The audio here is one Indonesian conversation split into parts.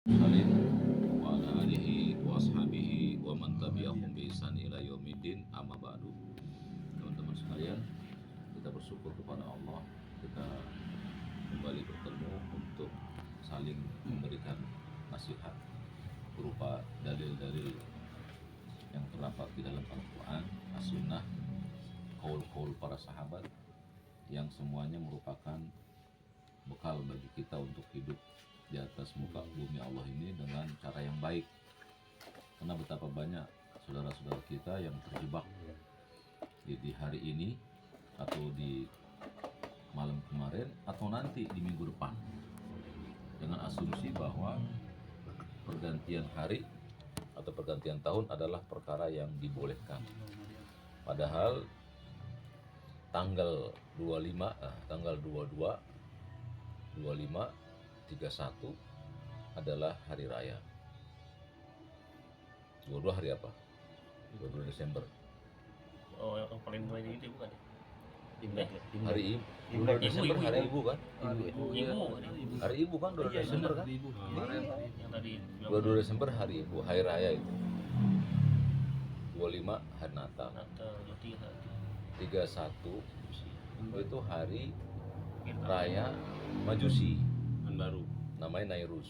Salim wa ala alihi wa ashabihi wa man tabi'ahum bi ihsan ila yaumiddin amma ba'du. Teman-teman sekalian, kita bersyukur kepada Allah kita kembali bertemu untuk saling memberikan nasihat berupa dalil-dalil yang terdapat di dalam Al-Quran, As-Sunnah, qaul-qaul para sahabat yang semuanya merupakan bekal bagi kita untuk hidup di atas muka bumi Allah ini dengan cara yang baik. Karena betapa banyak saudara-saudara kita yang terjebak di hari ini atau di malam kemarin atau nanti di minggu depan dengan asumsi bahwa pergantian hari atau pergantian tahun adalah perkara yang dibolehkan. Padahal tanggal 25, tanggal 22, 25, 31 adalah hari raya. 22 hari apa? 22 Desember. Oh, yang paling mulai itu bukan ya? Hari Ibu. 22 Desember hari Ibu kan? Hari Ibu kan 22 Desember kan? Yang tadi 22 Desember hari Ibu, hari raya itu. 25 hari Natal. Natal, 31 itu hari raya Majusi baru namanya Nairus.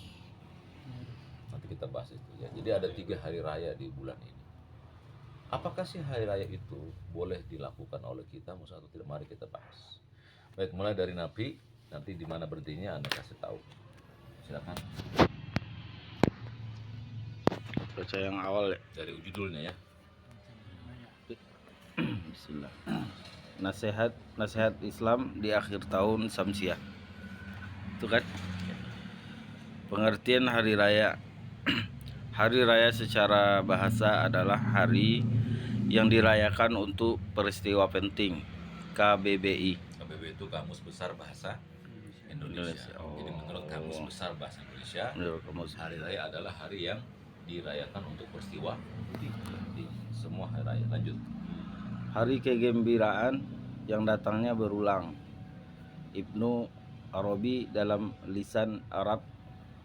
Nanti kita bahas itu ya. Jadi ada 3 hari raya di bulan ini. Apakah sih hari raya itu boleh dilakukan oleh kita atau tidak? Mari kita bahas. Baik, mulai dari Nabi, nanti di mana berhentinya Anda kasih tahu. Silakan. baca yang awal ya. Dari judulnya ya. Bismillah. Nasihat Islam di akhir tahun Samsiah. Itu kan pengertian hari raya. Hari raya secara bahasa adalah hari yang dirayakan untuk peristiwa penting. KBBI. KBBI itu Kamus Besar Bahasa Indonesia. Oh. Jadi menurut Kamus Besar Bahasa Indonesia, Menurut kamu hari raya adalah hari yang dirayakan untuk peristiwa penting. Semua hari raya. Lanjut. hari kegembiraan yang datangnya berulang. Ibnu Arabi dalam lisan Arab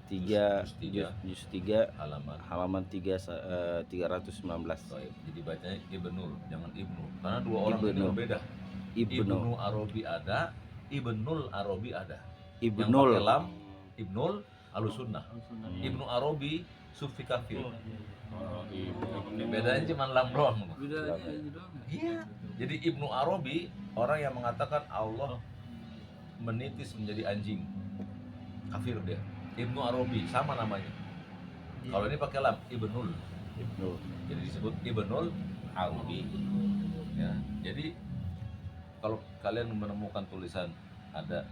juz 3 halaman 319. Baik, jadi bacanya Ibnul, jangan Ibnu. Karena dua orang ini berbeda. Ibnu Arabi ada, Ibnul Arabi ada. Ibnul. Yang pakai lam, Ibnul Ahlussunnah. Ibnu Arabi sufi kafir. Bedanya cuma lam doang. Iya. Jadi Ibnu Arabi orang yang mengatakan Allah menitis menjadi anjing. Kafir dia. Ibnu Arabi sama namanya. Kalau ini pakai lam, Ibnul. Jadi disebut Ibnul Arabi. Ya. Jadi kalau kalian menemukan tulisan ada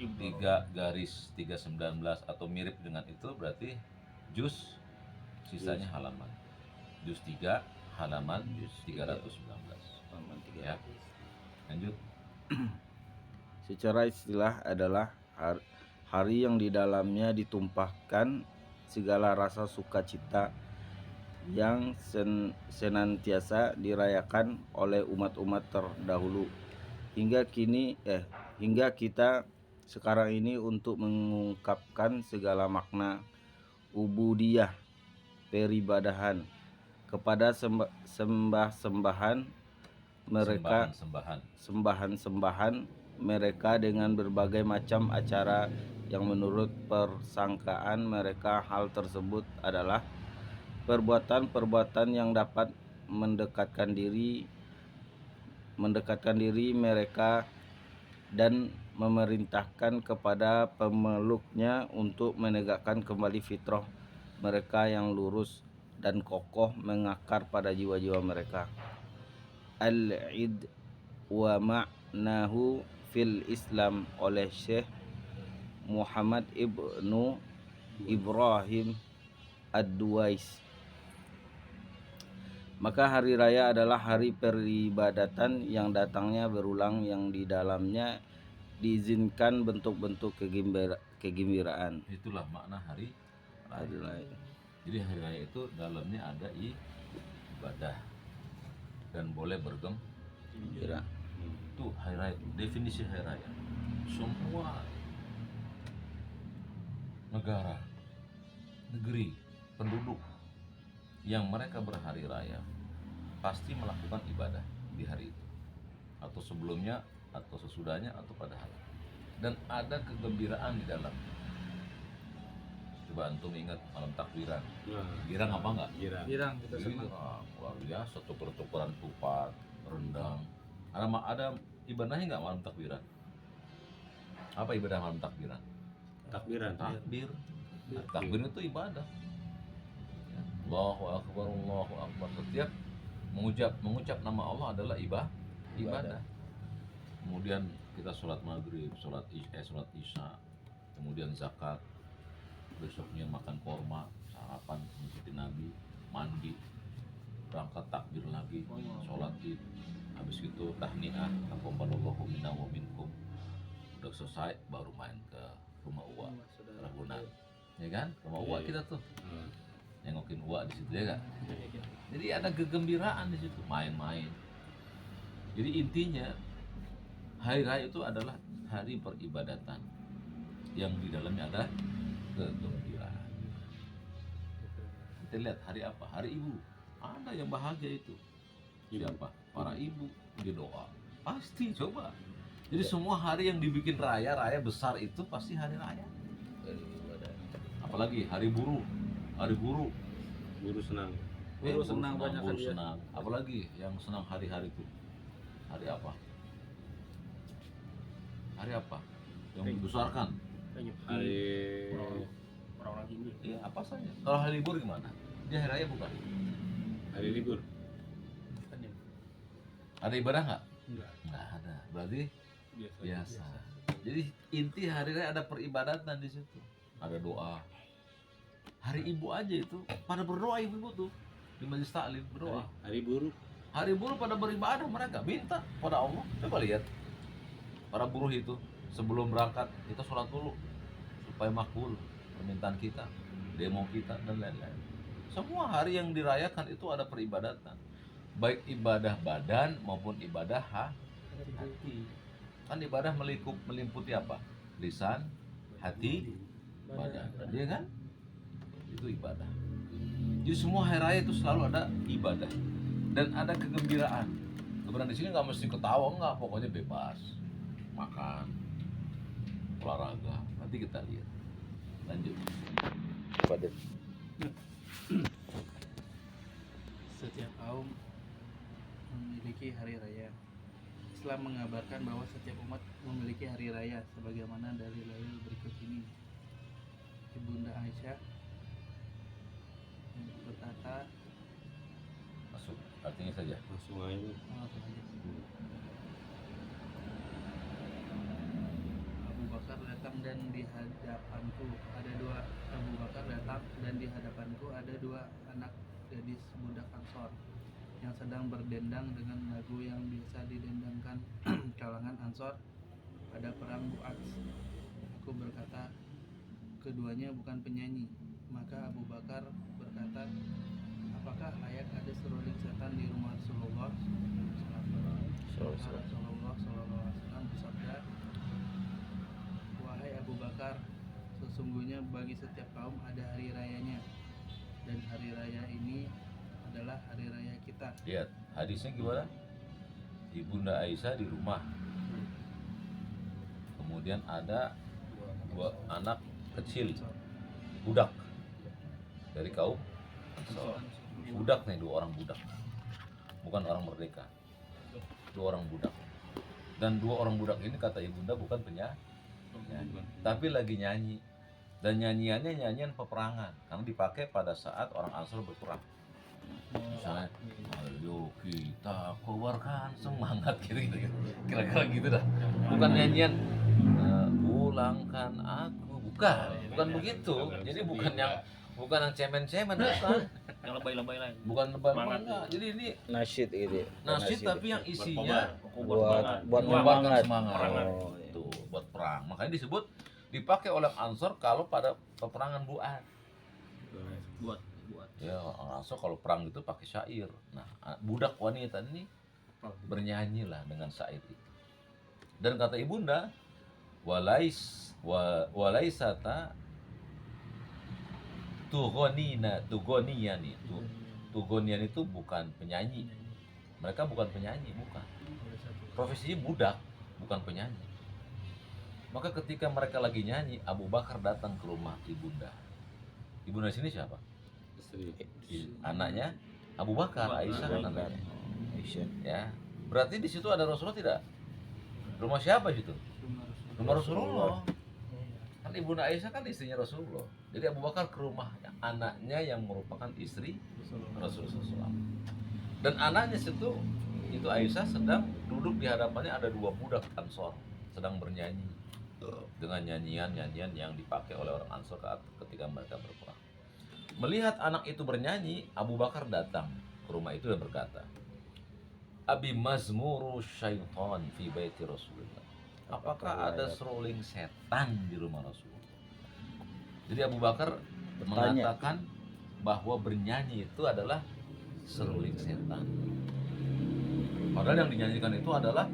3 garis 319 atau mirip dengan itu, berarti juz sisanya halaman. Juz 3 halaman 319. Halaman 3. Ya. Lanjut. Secara istilah adalah hari yang di dalamnya ditumpahkan segala rasa sukacita yang senantiasa dirayakan oleh umat-umat terdahulu hingga kita sekarang ini untuk mengungkapkan segala makna ubudiyah peribadahan kepada sembahan mereka dengan berbagai macam acara yang menurut persangkaan mereka hal tersebut adalah perbuatan-perbuatan yang dapat mendekatkan diri mereka dan memerintahkan kepada pemeluknya untuk menegakkan kembali fitrah mereka yang lurus dan kokoh mengakar pada jiwa-jiwa mereka. Al-Id wa ma'nahu fil Islam oleh Syekh Muhammad Ibnu Ibrahim Ad-Duwais. Maka hari raya adalah hari peribadatan yang datangnya berulang yang di dalamnya diizinkan bentuk-bentuk kegembiraan. Itulah makna hari raya. Jadi hari raya itu dalamnya ada ibadah dan boleh bergembira. Itu hari raya, definisi hari raya. Semua negara negeri penduduk yang mereka berhari raya pasti melakukan ibadah di hari itu, atau sebelumnya, atau sesudahnya, atau pada hari. Dan ada kegembiraan di dalam. Coba antum ingat malam takbiran. Girang apa enggak? Girang kita senang. Girang, luar biasa, tuker-tukeran tupat, rendang. Ada ibadahnya enggak malam takbiran? Apa ibadah malam takbiran? Takbiran. Takbir. Nah, takbir itu ibadah. Ya, Allahu Akbar, Allahu Akbar. Setiap mengucap nama Allah adalah ibadah. Kemudian kita sholat maghrib, sholat isya, kemudian zakat, besoknya makan korma, sarapan mengikuti Nabi, mandi, berangkat takbir lagi, sholat id, habis itu tahniah, taqabbalallahu minna wa minkum. Udah selesai baru main ke rumah Uwa, Ragunan, ya kan? Rumah Uwa kita tuh, nengokin Uwa di situ ya kan? Jadi ada kegembiraan di situ, main-main. Jadi intinya hari raya itu adalah hari peribadatan yang di dalamnya ada kegembiraan. Kita lihat hari apa? Hari Ibu. Ada yang bahagia itu. Siapa? Para ibu dia doa. Pasti coba. Jadi semua hari yang dibikin raya besar itu pasti hari raya. Apalagi hari buruh, hari guru. Guru senang. Guru senang, banyak guru hadiah. senang. Apalagi yang senang hari-hari itu. Hari apa? Hari apa? Yang dibesarkan. Hari Orang-orang Hindu. Iya, apa saja. Kalau hari libur gimana? Dia hari raya bukan? hari libur. Ada ibadah nggak? Enggak. Nggak ada. Berarti Biasa. biasa. Jadi inti hari raya ada peribadatan di situ. Ada doa. Hari ibu aja itu pada berdoa ibu tuh di majelis taklim berdoa. Hari buruh. Hari buruh pada beribadah, mereka minta pada Allah. Coba lihat para buruh itu sebelum berangkat kita sholat dulu supaya makbul permintaan kita, demo kita dan lain-lain. Semua hari yang dirayakan itu ada peribadatan, baik ibadah badan maupun ibadah hati. Kan ibadah meliputi apa? Lisan, hati, badan. Iya kan? Itu ibadah. Jadi semua hari raya itu selalu ada ibadah dan ada kegembiraan. Kemudian di sini nggak mesti ketawa, nggak, pokoknya bebas makan, olahraga. Nanti kita lihat. Lanjut. Pada Setiap kaum memiliki hari raya. Islam mengabarkan bahwa setiap umat memiliki hari raya sebagaimana dalil-dalil berikut ini. Ibunda Aisyah berkata, masuk artinya saja. Langsung aja. langsung aja. Abu Bakar datang dan di hadapanku ada dua Abu Bakar datang dan di hadapanku ada dua anak gadis budak Ansor yang sedang berdendang dengan lagu yang biasa didendangkan kalangan Ansor pada perang Bu'ats. Aku berkata, keduanya bukan penyanyi. Maka Abu Bakar berkata, apakah layak ada seruling setan di rumah Rasulullah? Maka Rasulullah SAW bersabda, wahai Abu Bakar, sesungguhnya bagi setiap kaum ada hari rayanya, dan hari raya ini adalah hari raya kita. Lihat hadisnya gimana? Ibunda Aisyah di rumah. Kemudian ada dua anak kecil, budak dari kaum Ansor. Budak nih, dua orang budak, bukan orang merdeka, dua orang budak. Dan dua orang budak ini kata ibunda bukan penyanyi, tapi lagi nyanyi. Dan nyanyiannya nyanyian peperangan karena dipakai pada saat orang Ansor berperang. Misalnya, ayo kita keluarkan semangat gitu. Kira-kira gitu dah. Bukan nyanyian pulangkan aku, bukan begitu. Jadi bukan yang cemen-cemen, bukan. Yang lebay-lebay lain. Bukan lebay Semangat. enggak. Jadi ini Nasyid gitu. nasyid tapi yang isinya buat mengeluarkan semangat. semangat. Oh, Tuh, buat perang. Makanya disebut dipakai oleh Ansor kalau pada peperangan Bu'at. Buat Ya, orang Ansor kalau perang itu pakai syair. Nah, budak wanita ini bernyanyilah dengan syair itu. Dan kata ibunda, walaisata Tugonian itu. Tugonian itu bukan penyanyi. Mereka bukan penyanyi, bukan. Profesinya budak, bukan penyanyi. Maka ketika mereka lagi nyanyi, Abu Bakar datang ke rumah ibunda. Ibunda sini siapa? Istri. Anaknya Abu Bakar, Aisyah kan Bakar. namanya. Aisyah. Ya. Berarti di situ ada Rasulullah tidak? Rumah siapa situ? Rumah Rasulullah. Kan ibunda Aisyah kan istrinya Rasulullah. Jadi Abu Bakar ke rumah anaknya yang merupakan istri Rasulullah SAW. Dan anaknya situ itu Aisyah sedang duduk di hadapannya, ada dua budak Ansor sedang bernyanyi dengan nyanyian-nyanyian yang dipakai oleh orang Ansor ketika mereka berperang. Melihat anak itu bernyanyi, Abu Bakar datang ke rumah itu dan berkata, Abi mazmuru syaitan fi baiti Rasulullah. Apakah ada seruling setan di rumah Rasulullah? Jadi Abu Bakar mengatakan bahwa bernyanyi itu adalah seruling setan. Padahal yang dinyanyikan itu adalah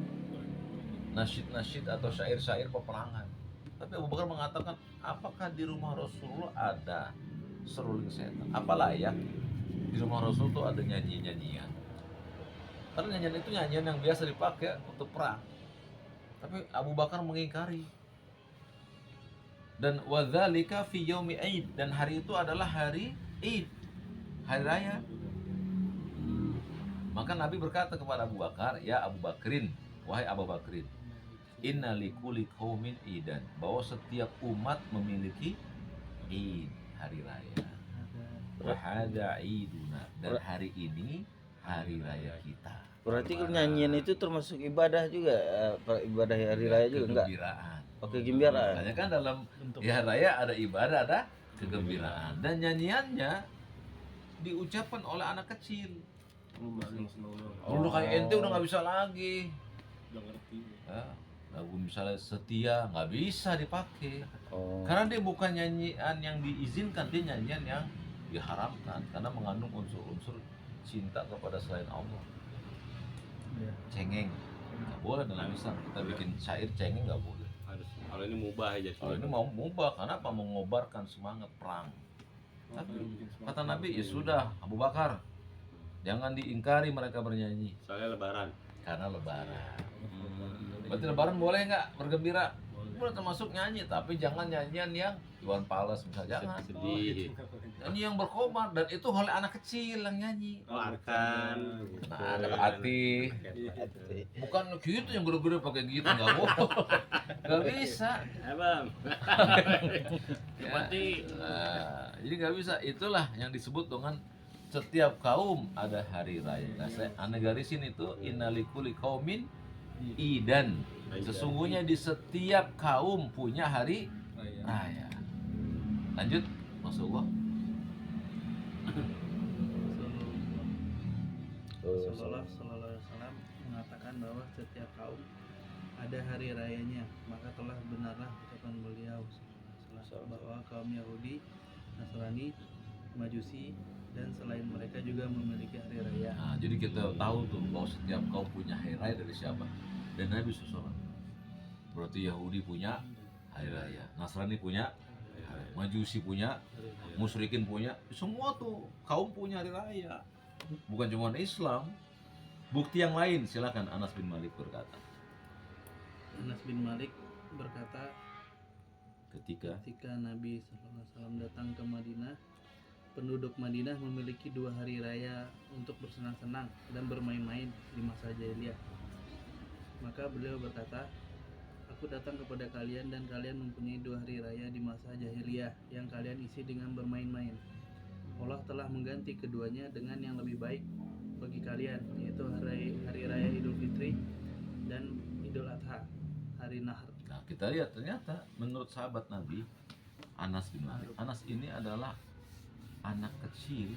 nasyid-nasyid atau syair-syair peperangan. Tapi Abu Bakar mengatakan, apakah di rumah Rasulullah ada seruling setan? Apalah ya, di rumah Rasul itu ada nyanyi-nyanyian. Karena nyanyian itu nyanyian yang biasa dipakai untuk perang. Tapi Abu Bakar mengingkari. Dan wadzalika fi yaumi Aid, dan hari itu adalah hari Id, hari raya. Maka Nabi berkata kepada Abu Bakar, ya Abu Bakrin, wahai Abu Bakrin, inna likulli qaumin idan, bahwa setiap umat memiliki Id, hari raya. Wa hadza iduna, dan hari ini hari raya kita. Berarti nyanyian itu termasuk ibadah juga, ibadah hari raya juga enggak? Kegembiraan. Oke, gembiraan. Makanya kan dalam hari raya ada ibadah, ada kegembiraan. Dan nyanyiannya diucapkan oleh anak kecil. Dulu kayak ente udah nggak bisa lagi. Udah ngerti. Ya, lagu misalnya setia nggak bisa dipakai. Oh. Karena dia bukan nyanyian yang diizinkan, dia nyanyian yang diharamkan karena mengandung unsur-unsur cinta kepada selain Allah. Cengeng nggak boleh dalam Islam. Kita bikin syair cengeng nggak boleh. Harus. Kalau ini mubah aja. Kalau ini mau mubah, karena apa? Mengobarkan semangat perang. Tapi kata Nabi, ya sudah Abu Bakar, jangan diingkari mereka bernyanyi Soalnya lebaran. karena lebaran. Berarti lebaran boleh nggak bergembira? Boleh, termasuk nyanyi, tapi jangan nyanyian yang Iwan Fals misalnya, jangan. Sedih. Nyanyi yang berkobar, dan itu oleh anak kecil yang nyanyi. Oh, arkan. Nah, anak hati. Bukan gitu yang gede-gede pakai gitu, nggak boleh. Nggak bisa. Bang. Ya. Berarti Jadi nggak bisa. Itulah yang disebut dengan setiap kaum ada hari raya. Nah, saya garisin itu innalikuli kaumin idan. Sesungguhnya di setiap kaum punya hari raya. Lanjut, Rasulullah. Rasulullah Sallallahu Alaihi Wasallam mengatakan bahwa setiap kaum ada hari rayanya, maka telah benarlah ucapan beliau bahwa kaum Yahudi, Nasrani, Majusi, dan selain mereka juga memiliki hari raya. Nah, jadi kita tahu tuh bahwa setiap kaum punya hari raya dari siapa? Dan Nabi SAW. Berarti Yahudi punya hari raya, Nasrani punya, Majusi punya, Musyrikin punya, semua tuh kaum punya hari raya. Bukan cuma Islam. Bukti yang lain, silakan. Anas bin Malik berkata, Anas bin Malik berkata, ketika ketika Nabi Sallallahu Alaihi Wasallam datang ke Madinah, penduduk Madinah memiliki 2 hari raya untuk bersenang-senang dan bermain-main di masa jahiliyah. Maka beliau berkata, aku datang kepada kalian dan kalian mempunyai 2 hari raya di masa jahiliyah yang kalian isi dengan bermain-main. Allah telah mengganti keduanya dengan yang lebih baik bagi kalian, yaitu hari raya Idul Fitri dan Idul Adha, hari Nahr. Nah, kita lihat ternyata menurut sahabat Nabi Anas bin Malik, Anas ini adalah anak kecil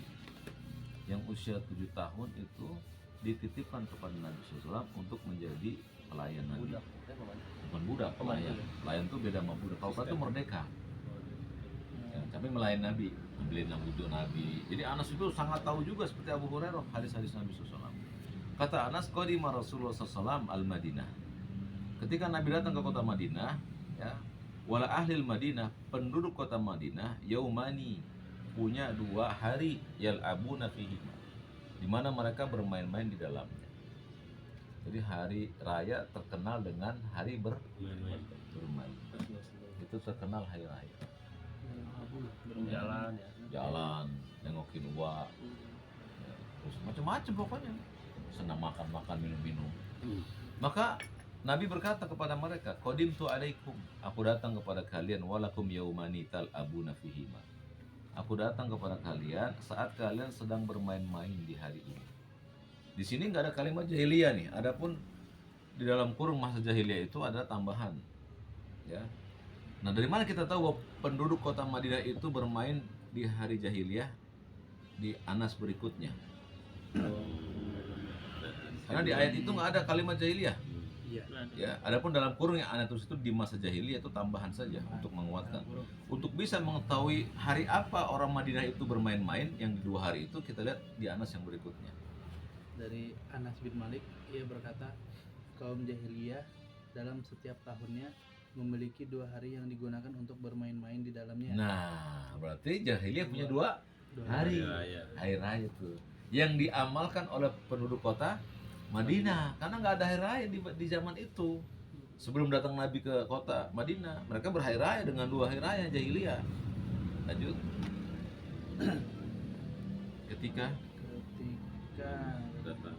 yang usia 7 tahun itu dititipkan kepada Nabi SAW untuk menjadi pelayan Nabi. Bukan budak, pelayan. Pelayan itu beda sama budak. Kalau itu merdeka. Ya, tapi melayan Nabi, ambilin wudhu Nabi. Jadi Anas itu sangat tahu juga seperti Abu Hurairah hadis-hadis Nabi SAW. Kata Anas, qadima Rasulullah SAW al-Madinah. Ketika Nabi datang ke kota Madinah, ya, wala ahlil Madinah, penduduk kota Madinah, yaumani, punya 2 hari yal'abuna fihi, di mana mereka bermain-main di dalamnya. Jadi hari raya terkenal dengan hari Main-main. bermain. Itu terkenal hari raya. Berjalan ya. Jalan, nengokin uang, ya, terus macam-macam pokoknya. Senang makan-makan, minum-minum. Maka Nabi berkata kepada mereka, qadimtu alaikum, aku datang kepada kalian, walakum yaumani tal'abuna fihima. Aku datang kepada kalian saat kalian sedang bermain-main di hari ini. Di sini nggak ada kalimat jahiliyah nih. Adapun di dalam kurung masa jahiliyah itu ada tambahan, ya. Nah, dari mana kita tahu bahwa penduduk kota Madinah itu bermain di hari jahiliyah di Anas berikutnya? Karena di ayat itu nggak ada kalimat jahiliyah. Iya. Ya, adapun dalam kurung yang Anas tulis itu di masa jahiliyah itu tambahan saja untuk menguatkan. Untuk bisa mengetahui hari apa orang Madinah itu bermain-main yang di 2 hari itu, kita lihat di Anas yang berikutnya. Dari Anas bin Malik, ia berkata, kaum jahiliyah dalam setiap tahunnya memiliki 2 hari yang digunakan untuk bermain-main di dalamnya. Nah, berarti jahiliyah punya 2 Dua hari. Raya. Hari raya tuh yang diamalkan oleh penduduk kota Madinah, karena nggak ada hari raya di zaman itu. Sebelum datang Nabi ke kota Madinah, mereka berhari raya dengan 2 hari raya jahiliyah. Lanjut. Ketika Datang.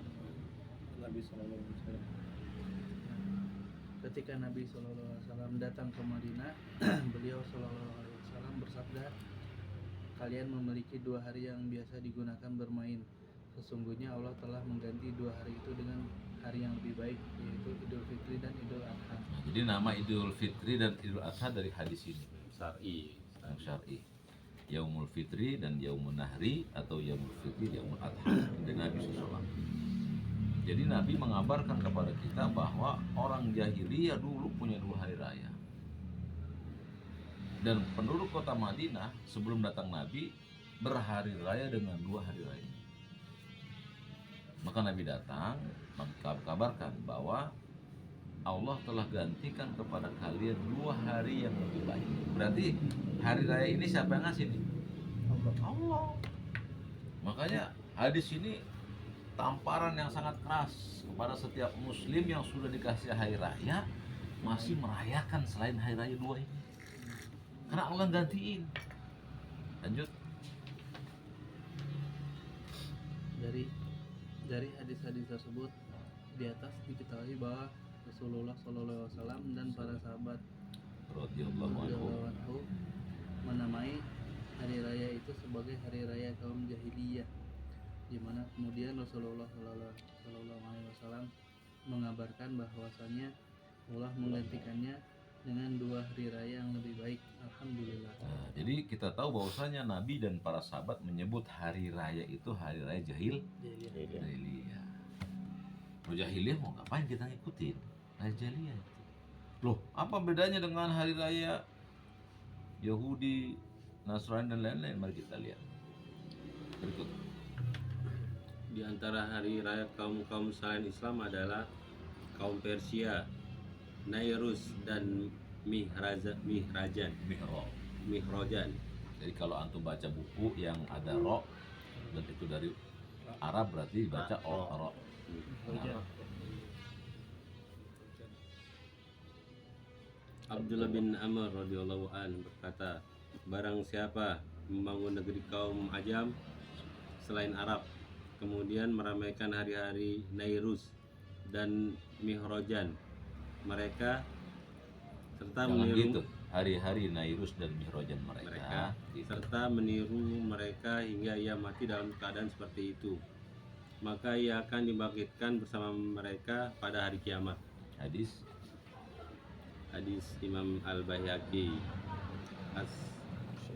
ketika Nabi SAW datang ke Madinah, beliau SAW bersabda, kalian memiliki 2 hari yang biasa digunakan bermain. Sesungguhnya Allah telah mengganti 2 hari itu dengan hari yang lebih baik, yaitu Idul Fitri dan Idul Adha. Nah, jadi nama Idul Fitri dan Idul Adha dari hadis ini Syar'i. yang syar'i. Yaumul Fitri dan Yaumun Nahri atau Yaumul Fitri, Yaumul Adha dari Nabi SAW. Jadi Nabi mengabarkan kepada kita bahwa orang jahiliyah dulu punya 2 hari raya. Dan penduduk kota Madinah sebelum datang Nabi berhari raya dengan 2 hari raya. Maka Nabi datang mengkabarkan bahwa Allah telah gantikan kepada kalian 2 hari yang lebih baik. Berarti hari raya ini siapa yang ngasih nih? Allah. Makanya hadis ini tamparan yang sangat keras kepada setiap muslim yang sudah dikasih hari raya masih merayakan selain hari raya 2 ini. Karena Allah gantiin. Lanjut. Dari hadis-hadis tersebut di atas diketahui bahwa Rasulullah SAW dan para sahabat Radhiyallahu anhu. radhiyallahu anhu menamai hari raya itu sebagai hari raya kaum jahiliyah, di mana kemudian Rasulullah SAW mengabarkan bahwasanya Allah menggantikannya dengan 2 hari raya yang lebih baik. Alhamdulillah. Nah, jadi kita tahu bahwasanya Nabi dan para sahabat menyebut hari raya itu hari raya jahiliyah. Kalau jahiliyah mau ngapain kita ngikutin? Hari jahiliyah itu. Loh, apa bedanya dengan hari raya Yahudi, Nasrani dan lain-lain? Mari kita lihat. Berikut. Di antara hari raya kaum selain Islam adalah kaum Persia, Nairus dan Mihrajan. Mihraj. Jadi kalau antum baca buku yang ada ro dan itu dari Arab berarti baca ro. Nah, Abdullah bin Amr radhiyallahu an berkata, barang siapa membangun negeri kaum Ajam selain Arab, kemudian meramaikan hari-hari Nairus dan Mihrajan mereka serta jangan meniru gitu. Hari-hari Nairus dan Mihrajan mereka. serta meniru mereka hingga ia mati dalam keadaan seperti itu, maka ia akan dibangkitkan bersama mereka pada hari kiamat. Hadis Hadis Imam Al-Baihaqi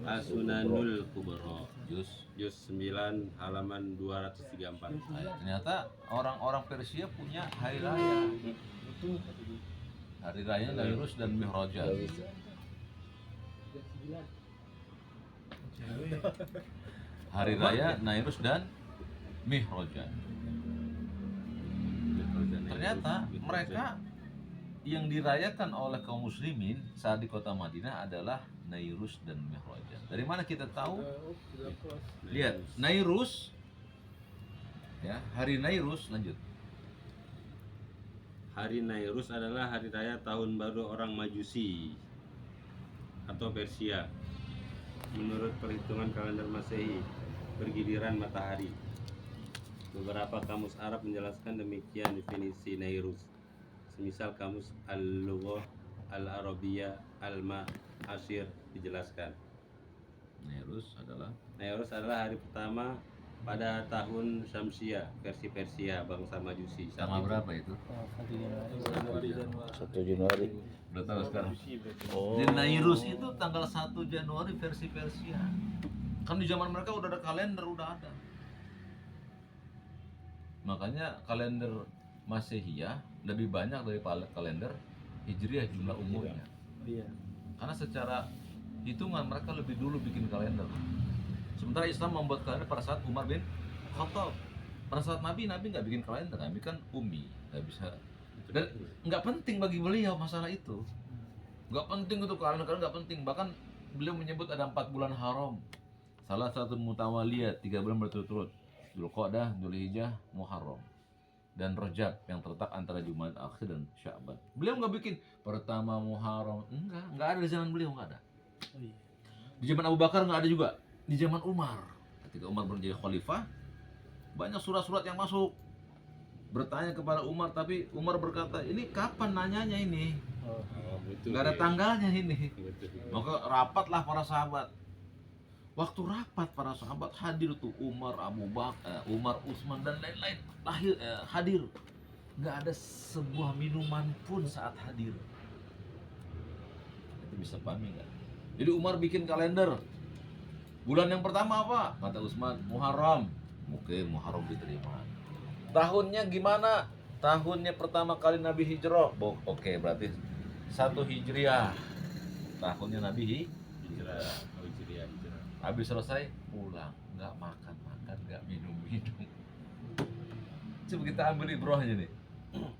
As-Sunanul Kubra juz. juz 9 halaman 234. Nah, ternyata orang-orang Persia punya hari raya. Hari raya Nairus dan Mihrajan. Hari raya Nairus dan Mihrajan. Ternyata mereka yang dirayakan oleh kaum muslimin saat di kota Madinah adalah Nairus dan Mihrajan. Dari mana kita tahu? Lihat, Nairus ya, hari Nairus, lanjut. Hari Nairus adalah hari raya tahun baru orang Majusi atau Persia. Menurut perhitungan kalender Masehi, bergiliran matahari. Beberapa kamus Arab menjelaskan demikian definisi Nairus. Semisal kamus Al-Lughah Al-Arabiyah Al-Ma'asir dijelaskan. Nairus adalah hari pertama pada tahun Syamsiah versi Persia bangsa Majusi. Tanggal berapa itu? 1 Januari. Udah tahu sekarang. Oh. Di Nairus itu tanggal 1 Januari versi Persia. Kan di zaman mereka udah ada kalender, udah ada. Makanya kalender Masehiyah lebih banyak daripada kalender Hijriah jumlah umurnya. Iya. Karena secara hitungan mereka lebih dulu bikin kalender. Sementara Islam membuat kalender pada saat Umar bin Khattab. Pada saat Nabi nggak bikin kalender, Nabi kan ummi, nggak bisa. Dan nggak penting bagi beliau masalah itu. Nggak penting untuk kalender, nggak penting. Bahkan beliau menyebut ada 4 bulan haram. Salah satu mutawaliyat 3 bulan berturut-turut. Dzulqa'dah, Dzulhijjah, Muharram dan Rajab yang terletak antara Jumat Akhir dan Sya'ban. Beliau nggak bikin pertama Muharram, nggak ada di zaman beliau, nggak ada. Di zaman Abu Bakar nggak ada juga. Di zaman Umar, ketika Umar menjadi khalifah, banyak surat-surat yang masuk bertanya kepada Umar, tapi Umar berkata, ini kapan nanyanya ini? Nggak ada tanggalnya ini. Maka rapatlah para sahabat. Waktu rapat para sahabat hadir tuh Umar, Abu Bakar, Umar, Utsman dan lain-lain hadir. Nggak ada sebuah minuman pun saat hadir. Itu bisa pahami nggak? Jadi Umar bikin kalender. Bulan yang pertama apa? Kata Utsman, Muharram. Oke, Muharram diterima. Tahunnya gimana? Tahunnya pertama kali Nabi hijrah. Oke, berarti 1 Hijriah. Tahunnya Nabi hijrah. Habis selesai pulang, nggak makan, nggak minum. Coba kita ambil ibrohnya nih.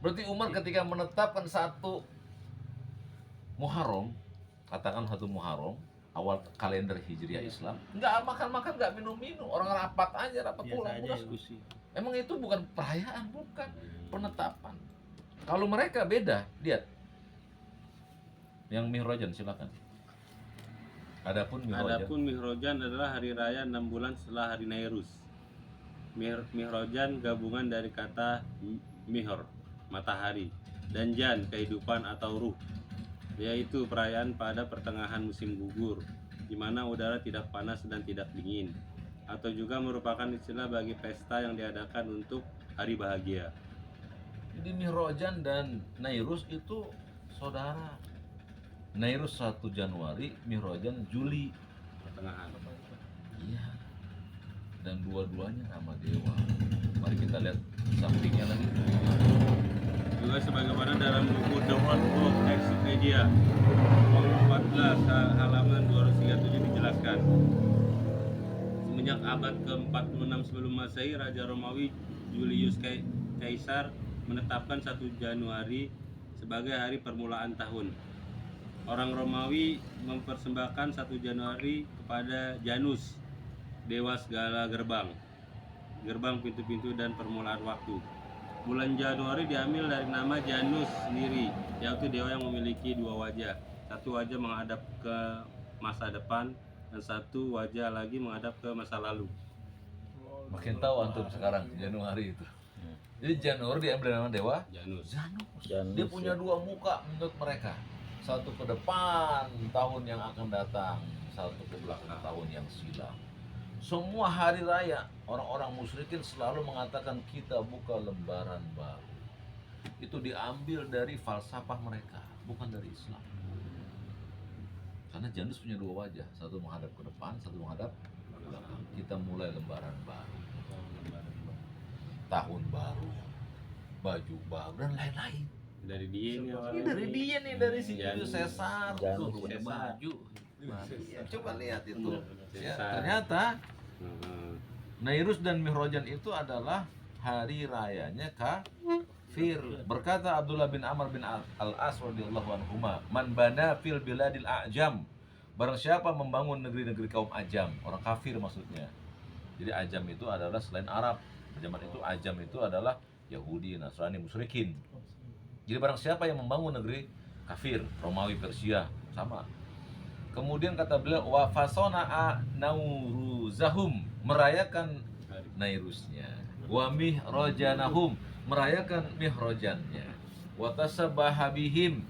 Berarti Umar ketika menetapkan 1 Muharram, katakan 1 Muharram, awal kalender Hijriah Islam, nggak makan, nggak minum. Orang rapat aja, pulang. Emang itu bukan perayaan, bukan penetapan. Kalau mereka beda, lihat. Yang Mihrajan silakan. Adapun Mihrajan adalah hari raya 6 bulan setelah hari Nairus. Mihrajan gabungan dari kata mihr, matahari, dan jan, kehidupan atau ruh, yaitu perayaan pada pertengahan musim gugur, di mana udara tidak panas dan tidak dingin, atau juga merupakan istilah bagi pesta yang diadakan untuk hari bahagia. Jadi Mihrajan dan Nairus itu saudara. Nairus 1 Januari, Mihrajan Juli, Pertengahan. iya. Dan dua-duanya nama dewa. Mari kita lihat sampingnya lagi. Juga sebagaimana dalam buku The World Book Encyclopedia 14 halaman 237 dijelaskan. Semenjak abad ke-46 sebelum Masehi, Raja Romawi Julius Caesar menetapkan 1 Januari sebagai hari permulaan tahun. Orang Romawi mempersembahkan 1 Januari kepada Janus, dewa segala gerbang pintu-pintu dan permulaan waktu. Bulan Januari diambil dari nama Janus sendiri, yaitu dewa yang memiliki 2 wajah. Satu wajah menghadap ke masa depan dan satu wajah lagi menghadap ke masa lalu. Makin tahu antum sekarang Januari itu. Jadi Januari diambil dari nama dewa Janus. Janus, Dia punya 2 muka menurut mereka. Satu ke depan tahun yang akan datang, satu ke belakang tahun yang silam. Semua hari raya orang-orang musyrikin selalu mengatakan kita buka lembaran baru. Itu diambil dari falsafah mereka, bukan dari Islam. Karena Janus punya 2 wajah, satu menghadap ke depan, satu menghadap ke belakang. Kita mulai lembaran baru, tahun baru, baju baru dan lain-lain. Dari dia nih Ini dari dia nih, dari si Julius Caesar. Janus. Tuh, punya baju. Iya, coba lihat itu. Ya, Caesar. ternyata Nairus dan Mihrajan itu adalah hari rayanya kafir. Berkata Abdullah bin Amr bin Al-As radhiyallahu anhuma, "Man bana fil biladil a'jam barang siapa membangun negeri-negeri kaum ajam, orang kafir maksudnya. Jadi ajam itu adalah selain Arab. Zaman itu ajam itu adalah Yahudi, Nasrani, musyrikin. Jadi barang siapa yang membangun negeri kafir, Romawi, Persia, sama. Kemudian kata beliau, wa fasona'a nauruzahum, merayakan nairusnya. Wa mihrojanahum, merayakan mihrojannya. Wa tasabbaha bihim,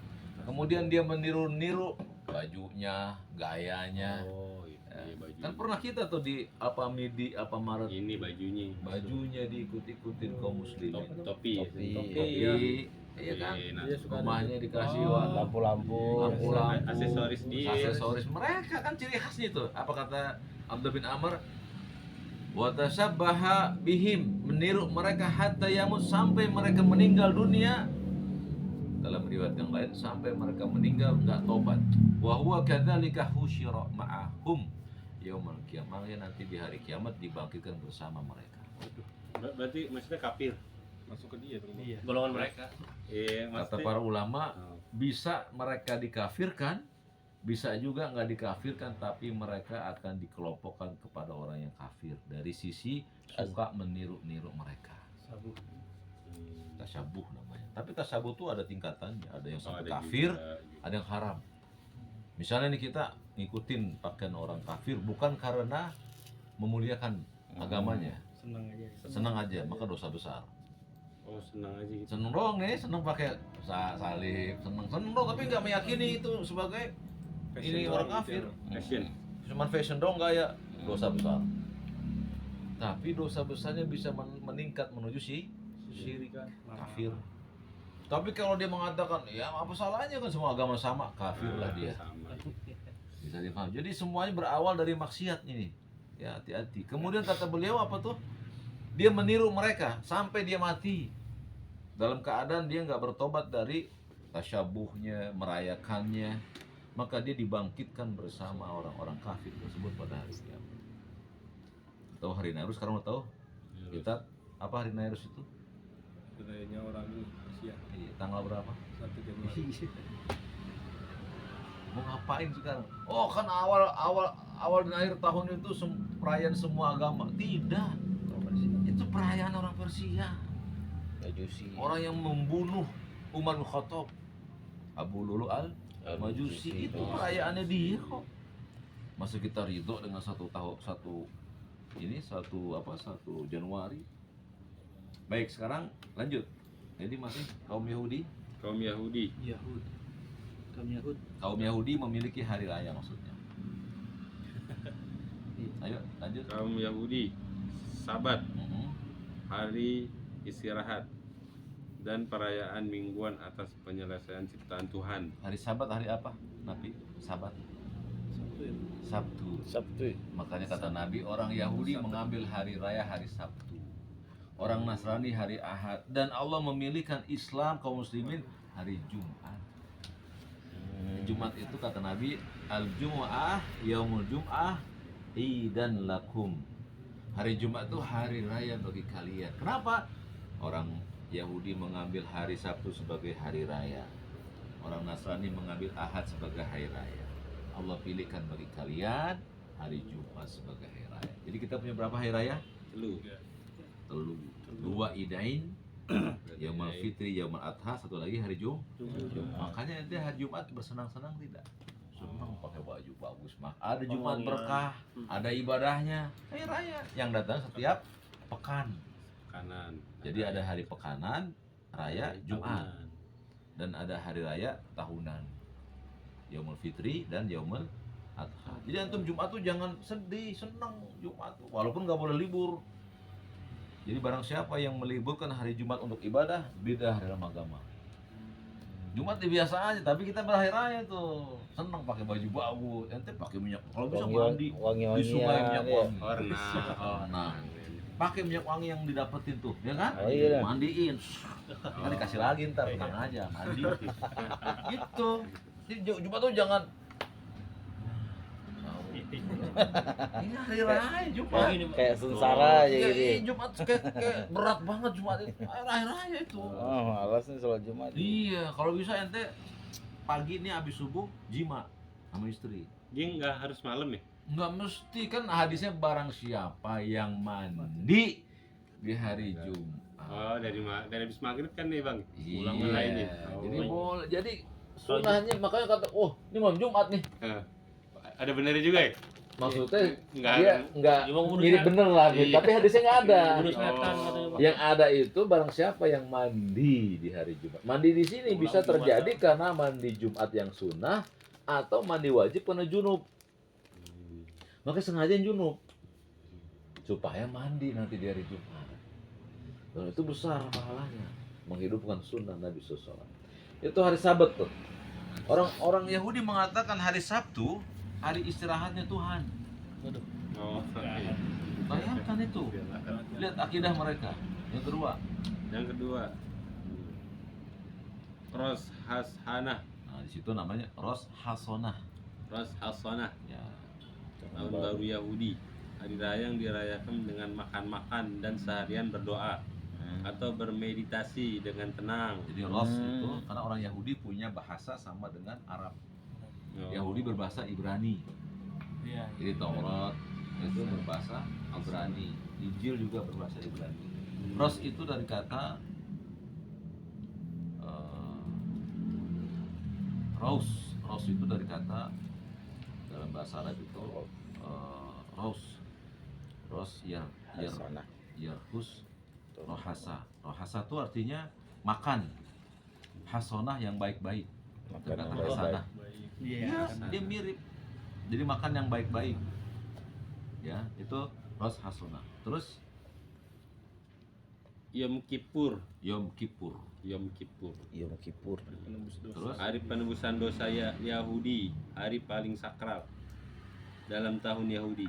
kemudian dia meniru-niru bajunya, gayanya. Oh, itu baju. Kan pernah kita tuh di Alfamidi, Alfamaret, Ini bajunya diikut-ikutin kaum muslimin. topi. Topi, iya kan? Nah, Rumahnya dikasih Lampu-lampu. aksesoris dia. aksesoris mereka kan ciri khasnya itu. Apa kata Abdullah bin Amr? Wa tasabbaha bihim, meniru mereka hatta yamut, sampai mereka meninggal dunia. Dalam riwayat yang lain sampai mereka meninggal enggak tobat. Wa huwa kadzalika husyira ma'ahum yaumul qiyamah, ya nanti di hari kiamat dibangkitkan bersama mereka. Berarti maksudnya kafir. Masuk ke dia tuh. Iya. Golongan mereka. Iya, Kata maksudnya. para ulama, Oh, bisa mereka dikafirkan, bisa juga nggak dikafirkan, tapi mereka akan dikelompokkan kepada orang yang kafir dari sisi suka meniru-niru mereka. Tasyabuh namanya. Tapi tasyabuh itu ada tingkatannya, ada yang sampai ada kafir, juga. ada yang haram. Misalnya nih kita ngikutin pakaian orang kafir bukan karena memuliakan agamanya, senang aja, maka dosa besar. Oh, senang aja gitu. Seneng dong nih, seneng pakai salib, seneng dong, tapi nggak meyakini itu sebagai ini orang kafir. Fashion. Cuman fashion dong gaya, dosa besar. Tapi dosa besarnya bisa meningkat menuju syirik, kafir. Tapi kalau dia mengatakan, ya apa salahnya kan semua agama sama, kafir lah dia. Sama. Bisa dipaham. Jadi semuanya berawal dari maksiat ini. Ya hati-hati. Kemudian kata beliau apa tuh? Dia meniru mereka sampai dia mati. Dalam keadaan dia nggak bertobat dari tasyabuhnya, merayakannya, maka dia dibangkitkan bersama orang-orang kafir tersebut pada hari kiamat. Tahu hari Nairus? Sekarang udah tahu? Kita apa hari Nairus itu? Budayanya orang Asia. Iya, tanggal berapa? 1 Januari. Mau ngapain sekarang? Oh kan awal dan akhir tahun itu perayaan semua agama. Tidak. Itu perayaan orang Persia. Majusi. Orang yang membunuh Umar bin Khattab, Abu Lulu Majusi, itu perayaannya dia kok. Masa kita ridho dengan satu Januari. Baik, sekarang lanjut. Jadi masih kaum Yahudi. Kaum Yahudi. Kaum Yahudi memiliki hari raya maksudnya. Ayo lanjut. Kaum Yahudi. Sabat, Mhm. hari istirahat, dan perayaan mingguan atas penyelesaian ciptaan Tuhan. Hari Sabat hari apa? Nabi Sabat. Sabtu. Sabtu. Makanya kata Nabi, orang Yahudi mengambil hari raya hari Sabtu, orang Nasrani hari Ahad, dan Allah memilihkan Islam kaum muslimin hari Jumat. Jumat itu kata Nabi, al-Jum'ah yaumul Jum'ah idan lakum. Hari Jumat itu hari raya bagi kalian. Kenapa? Orang Yahudi mengambil hari Sabtu sebagai hari raya, orang Nasrani mengambil Ahad sebagai hari raya. Allah pilihkan bagi kalian hari Jumat sebagai hari raya. Jadi kita punya berapa hari raya? Telu. Telu. Dua Idain, Yaumul Fitri, Yaumul Adha, satu lagi hari Jumat. Makanya nanti hari Jumat bersenang-senang tidak? Senang pakai baju bagus mah. Ada Jumat berkah, ada ibadahnya. Hari raya yang datang setiap pekan. Kanan. Jadi ada hari pekanan, raya Jumat, dan ada hari raya tahunan, Yaumul Fitri dan Yaumul Adha. Jadi antum Jumat tuh jangan sedih, senang Jumat tuh, walaupun nggak boleh libur. Jadi barang siapa yang meliburkan hari Jumat untuk ibadah, bidah dalam agama. Jumat biasa aja, tapi kita berhari raya tuh senang pakai baju bagus, ente pakai minyak, kalau bisa mandi di sungai minyak wangi. Nah, pakai minyak wangi yang didapetin tuh, ya kan? Oh, iya. Mandiin, kan dikasih lagi ntar, tenang aja, mandi. Gitu. Jadi Jumat tuh jangan. Ini hari raya Jumat. Kayak sengsara aja Iya, gitu. Jumat kayak berat banget Jumat itu. Hari raya itu. Oh, malas nih sholat Jumat. Iya, kalau bisa ente pagi nih habis subuh jima sama istri. Dia nggak harus malam ya? Nggak mesti, kan hadisnya barang siapa yang mandi di hari Jumat. Oh, dari habis maghrib kan nih bang. Iya, mulai nih. jadi boleh. Jadi sunahnya makanya kata, oh ini malam Jumat nih. Ada benernya juga ya? Maksudnya Nggak. dia nggak Cuma ngurus mirip setan. bener lagi, Iya. tapi hadisnya nggak ada. Ngurus setan katanya, Bang. Yang ada itu barang siapa yang mandi di hari Jumat. Mandi di sini bisa terjadi karena mandi Jumat yang sunnah atau mandi wajib karena junub. Maka sengaja junub supaya mandi nanti di hari Jumat. Dan itu besar pahalanya, menghidupkan sunnah Nabi SAW. Itu hari Sabat tuh. Orang Yahudi mengatakan hari Sabtu hari istirahatnya Tuhan. Oh, iya. Bayangkan itu. Lihat akidah mereka. Yang kedua, Ros Hasanah. nah di situ namanya Ros Hasonah. Ros Hasanah. Ya, Tahun baru Yahudi. Hari raya yang dirayakan dengan makan-makan dan seharian berdoa atau bermeditasi dengan tenang. jadi Ros itu karena orang Yahudi punya bahasa sama dengan Arab. Oh. Yahudi berbahasa Ibrani. Iya. Jadi Taurat itu berbahasa Ibrani. Injil juga berbahasa Ibrani. Ros itu dari kata Raus. Raus itu dari kata dalam bahasa Arab itu Raus. Ros Yarhus Rohasa. Rohasa itu artinya makan. Hasonah yang baik-baik. Makan yang Kata baik-baik. hasanah. Iya. Dia mirip. Jadi makan yang baik-baik. Ya, itu Ros Hasonah. Terus Yom Kippur. Yom Kippur. Yom Kippur. Yom Kippur. Penembus dosa. Terus Hari penebusan dosa Yahudi, hari paling sakral dalam tahun Yahudi.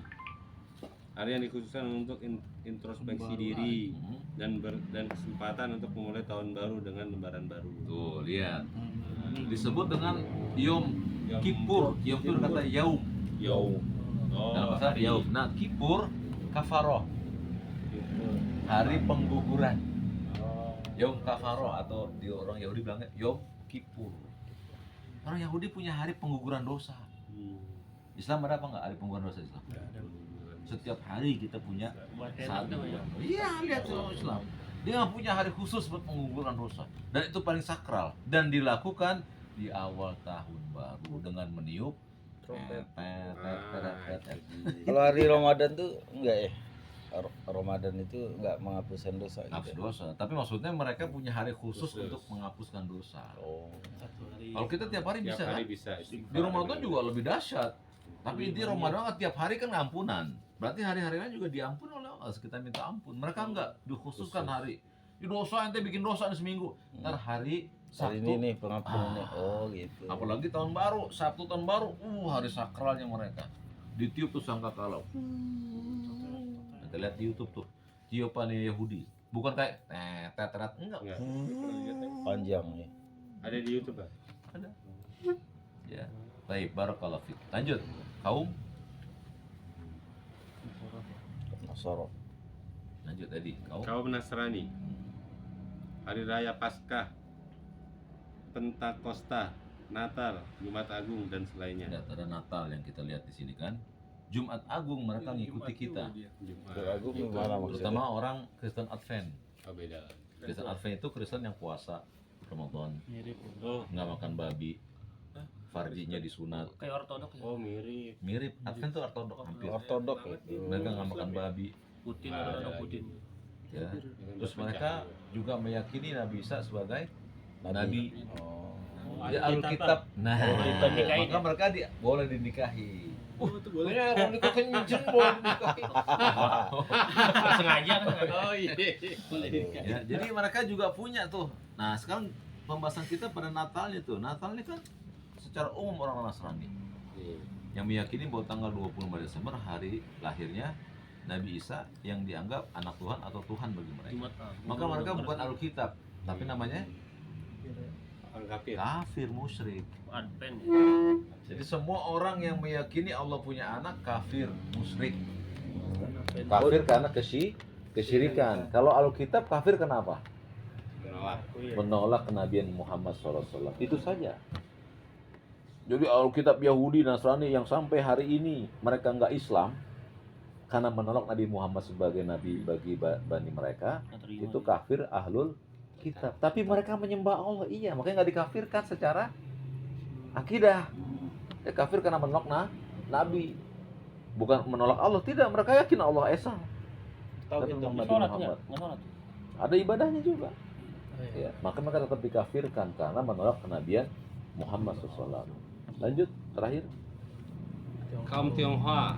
Hari yang dikhususkan untuk introspeksi diri dan kesempatan untuk memulai tahun baru dengan lembaran baru. tuh lihat. Disebut dengan Yom Kippur. Yom itu kata Yaum. Yaum. Dalam bahasa Yaum. Nah, Kippur kafaroh. Hari pengguguran. Yom kafaroh atau di orang Yahudi bilangnya Yom Kippur. Orang Yahudi punya hari pengguguran dosa. Islam ada apa nggak hari pengguguran dosa Islam? Setiap hari kita punya Buat satu. enak ya. Iya, lihat orang Islam. Dia nggak punya hari khusus buat pengguguran dosa. Dan itu paling sakral dan dilakukan di awal tahun baru dengan meniup trompet. Kalau hari Ramadan tuh enggak ya? Ramadan itu enggak menghapuskan dosa Hapus gitu. dosa. Tapi maksudnya mereka punya hari khusus untuk menghapuskan dosa. Oh. Satu hari. Kalau kita tiap hari bisa Tiap hari kan? bisa. Di Ramadan juga lebih dahsyat. Tapi di Ramadan kan tiap hari kan ampunan. Berarti hari-hari lain juga diampun oleh Allah. Kita minta ampun. Mereka enggak dikhususkan hari. Di dosa ente bikin dosa nih seminggu. Ntar hari Hari Sabtu. ini nih pengampunannya. Oh gitu. Apalagi tahun baru, Sabtu tahun baru, hari sakralnya mereka. Ditiup tuh sangkakala. Kita lihat di YouTube tuh, tiupannya Yahudi. Bukan kayak teteret, enggak. Enggak. Panjang nih. Ada di YouTube kan? Ada. Ya. Baik, barakallahu fiik. Lanjut. Kaum Nasoro. lanjut tadi. Kaum Nasrani. Hari Raya Paskah, Pentakosta, Natal, Jumat Agung dan selainnya. Ada Natal yang kita lihat di sini kan. Jumat Agung mereka ngikuti kita. Jumat. Agung gimana maksudnya? Terutama orang Kristen Advent. Oh, beda. Kristen Advent itu Kristen yang puasa Ramadan, Mirip. Oh, nggak makan babi, farjinya disunat. Kayak ortodok ya. oh mirip. Mirip Advent tuh ortodok hampir. Ortodok itu. Mereka nggak makan babi. Putin Ah, ortodok ya, Putin. Ya. Terus mereka juga meyakini Nabi Isa sebagai Nabi. Oh. Ya Alkitab. Nah, Alkitab ya. maka mereka boleh dinikahi. Oh, itu boleh. Pokoknya kalau nikah kenceng boleh dinikahi. Sengaja kan. Oh iya. Ya, jadi mereka juga punya tuh. Nah, sekarang pembahasan kita pada Natalnya tuh. Natal ini kan secara umum orang Nasrani yang meyakini bahwa tanggal 25 Desember hari lahirnya Nabi Isa yang dianggap anak Tuhan atau Tuhan bagi mereka. Jumat Agung. Maka mereka bukan Alkitab, tapi namanya Orang kafir. kafir musyrik. Advent. Jadi semua orang yang meyakini Allah punya anak kafir musyrik. Advent. Kafir karena kesyirikan. Kalau Alkitab kafir kenapa? Menolak. Menolak kenabian Muhammad SAW. Itu saja. Jadi Alkitab Yahudi Nasrani yang sampai hari ini mereka nggak Islam karena menolak Nabi Muhammad sebagai nabi bagi bani mereka, Nggak terima itu dia. kafir ahlul kitab. Tapi mereka menyembah Allah, iya, makanya nggak dikafirkan secara akidah. Ya, kafir karena menolak nabi, bukan menolak Allah. Tidak, mereka yakin Allah esa. Tahu Tapi itu Nabi Nggak sholat Muhammad. nggak sholat. Ada ibadahnya juga. Oh, iya. Ya, maka mereka tetap dikafirkan karena menolak kenabian Muhammad SAW. Lanjut, terakhir. Kaum Tionghoa.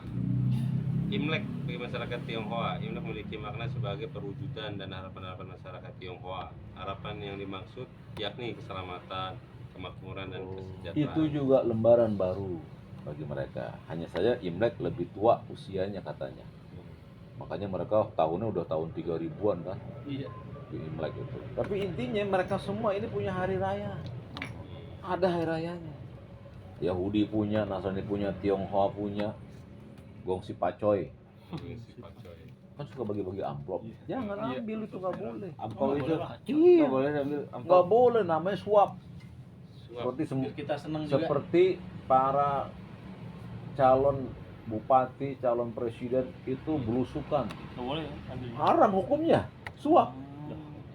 Imlek bagi masyarakat Tionghoa. Imlek memiliki makna sebagai perwujudan dan harapan-harapan masyarakat Tionghoa. Harapan yang dimaksud yakni keselamatan, kemakmuran dan kesejahteraan. Itu juga lembaran baru bagi mereka. Hanya saja Imlek lebih tua usianya katanya. Makanya mereka tahunnya udah tahun 3000-an kan Iya. di Imlek itu. Tapi intinya mereka semua ini punya hari raya. Ada hari rayanya. Yahudi punya, Nasrani punya, Tionghoa punya. Gongsi Pacoy kan suka bagi-bagi amplop. Jangan ambil, itu nggak boleh. Ampau itu Iya, nggak boleh ambil nggak ampau. boleh, namanya suap. Suap. Seperti Biar kita senang juga. seperti para calon bupati, calon presiden itu belusukan. Nggak boleh ya, ambil. Haram hukumnya, suap.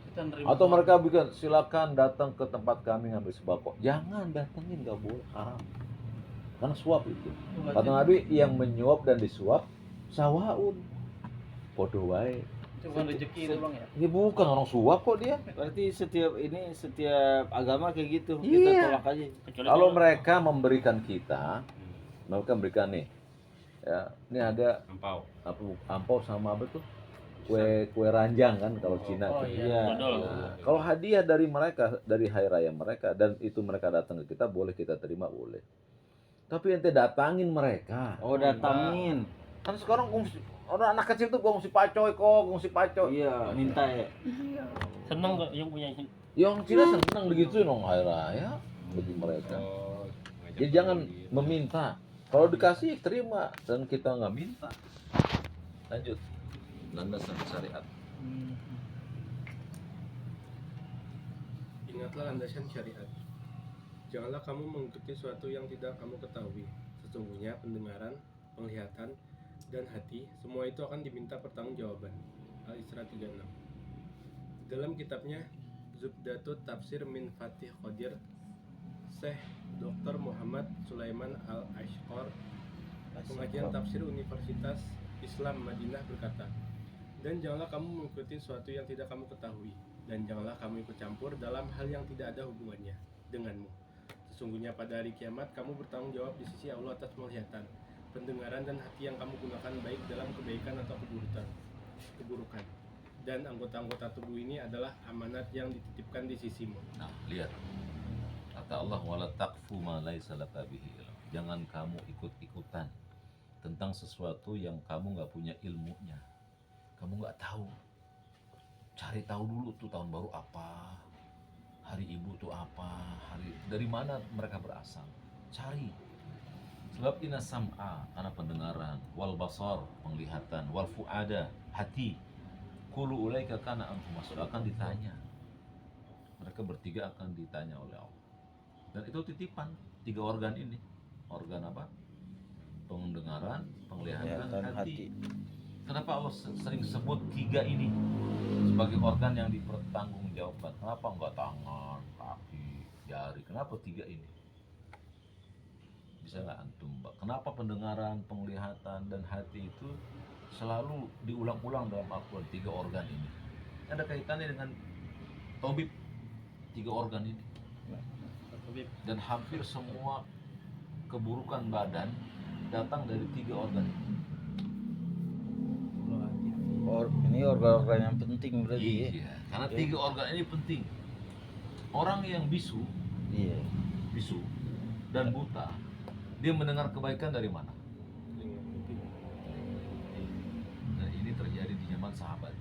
Kita nerima Atau suap. mereka bikin, silakan datang ke tempat kami ngambil sembako. Jangan datengin, nggak boleh, haram. Karena suap itu. Wajib. Kata Nabi, yang menyuap dan disuap sawaun. Podo wae. Itu bukan rezeki itu bang ya. Ini bukan orang suap kok dia. Berarti setiap agama kayak gitu. Iya. Kita tolak aja. Kecuali Kalau mereka memberikan kita, mereka memberikan nih, ya, ini ada Ampau. ampau sama apa tuh? Kue ranjang kan kalau Cina. Oh tuh. iya. dodol. Nah, kalau hadiah dari mereka, dari hari raya mereka, dan itu mereka datang ke kita, boleh kita terima, boleh. Tapi ente datangin mereka. Oh, datangin. Kan sekarang orang anak kecil tuh gongsi pacoy kok, gongsi pacoy. Iya, minta ya. Seneng kok yang punya ini. Yang Cina senang digituin dong hari raya bagi mereka. Oh, Jadi jangan meminta. Kalau dikasih terima, dan kita nggak minta. Lanjut. Landasan syariat. Ingatlah landasan syariat. Janganlah kamu mengikuti sesuatu yang tidak kamu ketahui. Sesungguhnya pendengaran, penglihatan, dan hati, semua itu akan diminta pertanggungjawaban. Al-Isra 36. Dalam kitabnya Zubdatut Tafsir min Fatih Qadir, Syekh Dr. Muhammad Sulaiman Al-Ashqar, pengajian tafsir Universitas Islam Madinah berkata, dan janganlah kamu mengikuti sesuatu yang tidak kamu ketahui, dan janganlah kamu ikut campur dalam hal yang tidak ada hubungannya denganmu. Sesungguhnya pada hari kiamat kamu bertanggung jawab di sisi Allah atas penglihatan, pendengaran, dan hati yang kamu gunakan baik dalam kebaikan atau keburukan. Dan anggota-anggota tubuh ini adalah amanat yang dititipkan di sisimu. Nah, lihat. Kata Allah, wala taqfu ma laisa laka bihi ilm. Jangan kamu ikut-ikutan tentang sesuatu yang kamu nggak punya ilmunya. Kamu nggak tahu. Cari tahu dulu tuh tahun baru apa, hari ibu tuh apa, dari mana mereka berasal. Cari. Sebab inna sam'a, karena pendengaran, wal basar, penglihatan, wal fuada, hati. Kulu ulaika kana anhu mas'ul, akan ditanya. Mereka bertiga akan ditanya oleh Allah. Dan itu titipan 3 organ ini. Organ apa? Pendengaran, penglihatan, Penglihatan, hati. hati. Kenapa Allah sering sebut 3 ini sebagai organ yang dipertanggungjawabkan? Kenapa enggak tangan, kaki, jari? Kenapa 3 ini? Bisa nggak antum, Mbak? Kenapa pendengaran, penglihatan, dan hati itu selalu diulang-ulang dalam Al-Quran, 3 organ ini? Ada kaitannya dengan tobib, 3 organ ini. Dan hampir semua keburukan badan datang dari 3 organ ini. Ini organ-organ yang penting berarti ya. Iya, karena 3 organ ini penting. Orang yang bisu Iya. dan buta, dia mendengar kebaikan dari mana? Dan ini terjadi di zaman sahabat,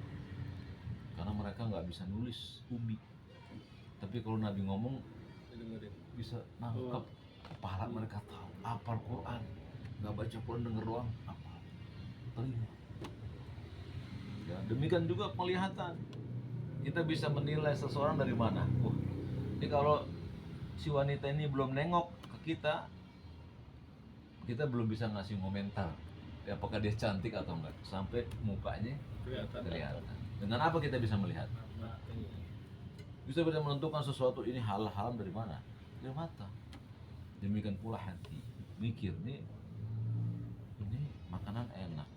karena mereka nggak bisa nulis umi. Tapi kalau Nabi ngomong, bisa nangkep. Kepala mereka tahu, hafal Quran, nggak baca Quran, denger doang, hafal, terima. Ya, demikian juga penglihatan. Kita bisa menilai seseorang dari mana. Ini kalau si wanita ini belum nengok ke kita, kita belum bisa ngasih komentar ya, apakah dia cantik atau enggak sampai mukanya kelihatan. Dengan apa kita bisa melihat? Bisa bisa menentukan sesuatu ini halal haram dari mana? Dari mata. Demikian pula hati, mikir nih ini makanan enak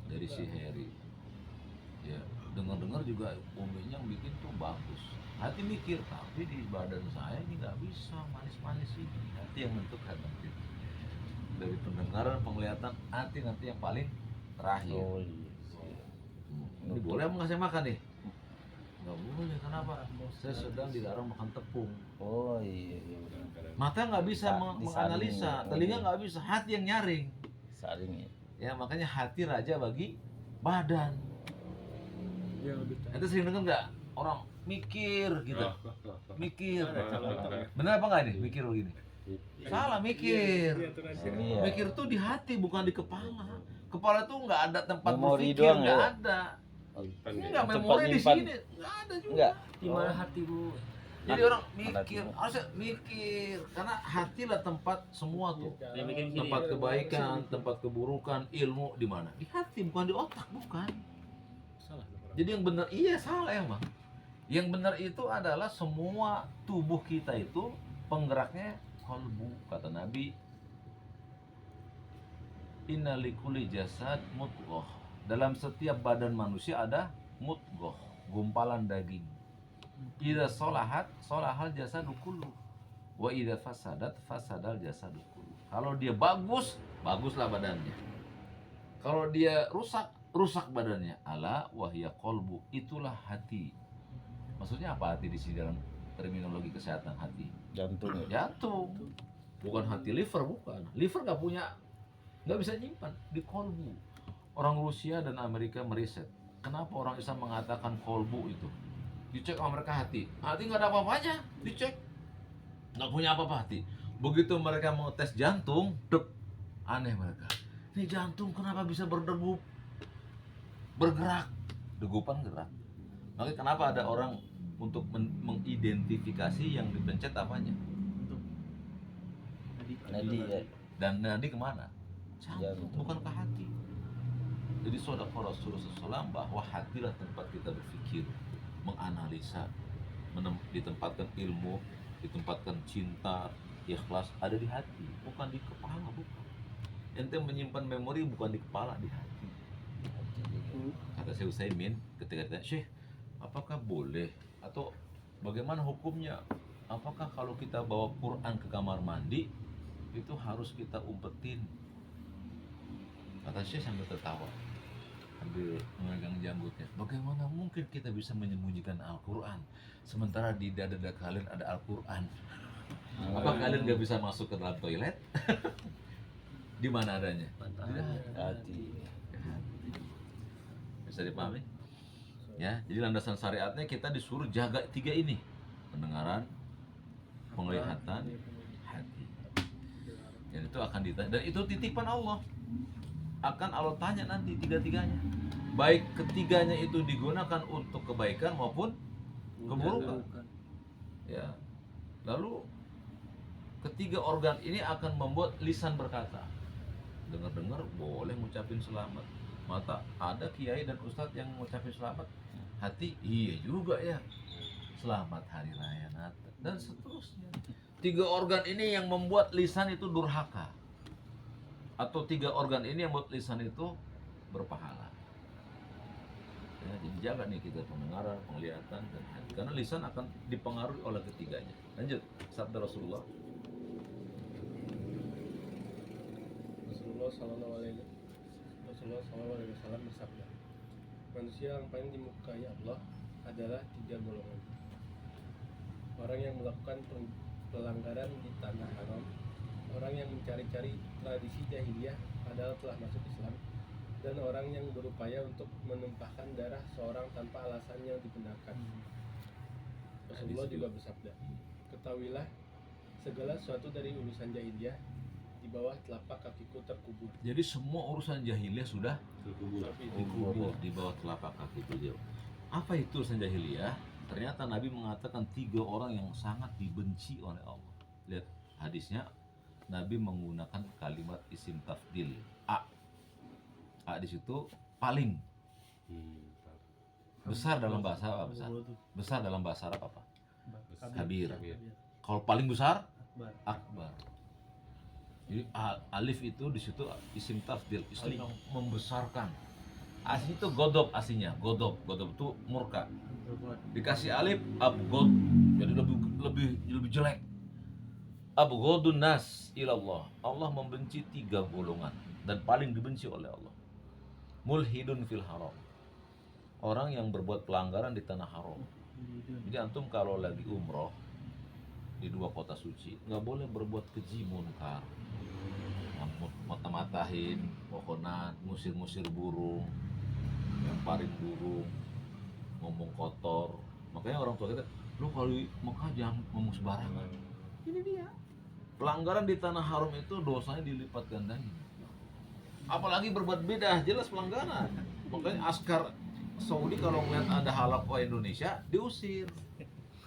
dari si Heri. Ya, dengar-dengar juga uminya yang bikin tuh bagus. Hati mikir, tapi di badan saya ini nggak bisa manis-manis ini. Hati yang menentukan nanti. Dari pendengaran, penglihatan, hati nanti yang paling terakhir. Oh iya. Ini boleh ngasih makan nih? Nggak boleh, kenapa? Saya sedang dilarang makan tepung. Oh iya, iya benar. Mata nggak bisa Disaring. menganalisa, telinga nggak bisa, hati yang nyaring. Saring ya. Ya makanya hati raja bagi badan. Dia lebih tahu. Ente sering dengar nggak orang mikir gitu, mikir. Iya. Benar apa nggak nih mikir begini? Salah mikir. Iya, itu rahasia. Iya. Mikir tuh di hati bukan di kepala. Kepala tuh nggak ada tempat Memori berpikir, doang nggak ya? ada. Enggak, Tempat memori di nyimpan. sini nggak ada juga. Enggak. Di mana hatimu? Jadi orang Ada mikir, semua. harusnya mikir karena hatilah tempat semua tuh. Dia mikir gini. Tempat kebaikan, tempat keburukan, ilmu di mana? Di hati, bukan di otak, bukan. Salah dong orang. Jadi yang benar iya salah emang. Yang benar itu adalah semua tubuh kita itu penggeraknya kolbu, kata Nabi. Inna likulli jasad mudghah. Dalam setiap badan manusia ada mudghah, gumpalan daging. Idza sholahat, sholahal jasadu kullu. Wa idza fasadat, fasadal jasadu kullu. Kalau dia bagus, baguslah badannya. Kalau dia rusak, rusak badannya. Ala wahya qalbu, itulah hati. Maksudnya apa hati di sini dalam terminologi kesehatan hati? Jantung ya. Jantung. Bukan hati liver, bukan. Liver nggak bisa nyimpan di kolbu. Orang Rusia dan Amerika meriset. Kenapa orang Islam mengatakan kolbu itu? Dicek sama mereka hati. Hati nggak ada apa-apanya, dicek. Nggak punya apa-apa hati. Begitu mereka mau tes jantung, dep. Aneh mereka. Ini jantung kenapa bisa berdegup? Bergerak. Degupan gerak. Makanya kenapa ada orang untuk mengidentifikasi yang dipencet apanya? Nadi ya. Dan nadi kemana? Jantung, Jantung. bukan ke hati. Jadi saudara Rasulullah SAW bahwa hatilah tempat kita berpikir, menganalisa, ditempatkan ilmu, ditempatkan cinta, ikhlas ada di hati, bukan di kepala, bukan. Ente menyimpan memori bukan di kepala, di hati. Kata Syekh Utsaimin ketika ditanya, Syekh, apakah boleh atau bagaimana hukumnya? Apakah kalau kita bawa Quran ke kamar mandi itu harus kita umpetin? Kata Syekh sambil tertawa, sambil memegang janggutnya. Bagaimana mungkin kita bisa menyembunyikan Al-Quran sementara di dada kalian ada Al-Quran? Apa kalian gak bisa masuk ke dalam toilet? Di mana adanya? Di dalam Hati. Bisa dipahami? Ya, jadi landasan syariatnya kita disuruh jaga tiga ini: pendengaran, penglihatan, hati. Dan itu akan ditanya, dan itu titipan Allah. Akan Allah tanya nanti tiga-tiganya. Baik ketiganya itu digunakan untuk kebaikan maupun keburukan. Ya. Lalu ketiga organ ini akan membuat lisan berkata. Dengar-dengar boleh ngucapin selamat. Mata ada kiai dan ustadz yang ngucapin selamat. Hati iya juga ya. Selamat hari raya Natal dan seterusnya. Tiga organ ini yang membuat lisan itu durhaka. Atau tiga organ ini yang membuat lisan itu berpahala. Ya, jadi jaga nih kita pendengaran, penglihatan, dan hati. Karena lisan akan dipengaruhi oleh ketiganya. Lanjut, sabda Rasulullah. Rasulullah SAW bersabda, manusia yang paling dimukai Allah adalah tiga golongan. Orang yang melakukan pelanggaran di tanah haram, orang yang mencari-cari tradisi jahiliyah padahal telah masuk Islam, dan orang yang berupaya untuk menumpahkan darah seorang tanpa alasan yang dibenarkan. Rasulullah juga bersabda, ketahuilah segala sesuatu dari urusan jahiliyah di bawah telapak kakiku terkubur. Jadi semua urusan jahiliyah sudah dikubur di bawah telapak kaki beliau. Apa itu urusan jahiliyah? Ternyata Nabi mengatakan tiga orang yang sangat dibenci oleh Allah. Lihat hadisnya, Nabi menggunakan kalimat isim tafdil a. A di situ paling besar dalam bahasa apa? Besar dalam bahasa Arab apa? Kabir. Kalau paling besar akbar. Jadi alif itu di situ isim tafdil, isim membesarkan. Asli itu godob, aslinya godob itu murka. Dikasih alif abgod, jadi lebih jelek. Abgodun nas ilallah. Allah membenci 3 golongan dan paling dibenci oleh Allah. Mulhidun fil haram. Orang yang berbuat pelanggaran di tanah haram. Jadi antum kalau lagi umroh di 2 kota suci nggak boleh berbuat keji munkar, mata-matahin pohonan, ngusir-ngusir burung, lemparin burung, ngomong kotor. Makanya orang tua kita, lu kalau di Mekah jangan ngomong sembarangan. Ini dia pelanggaran di tanah haram itu dosanya dilipat gandain. Apalagi berbuat beda, jelas pelanggaran. Makanya askar Saudi kalau ngeliat ada halal Indonesia diusir.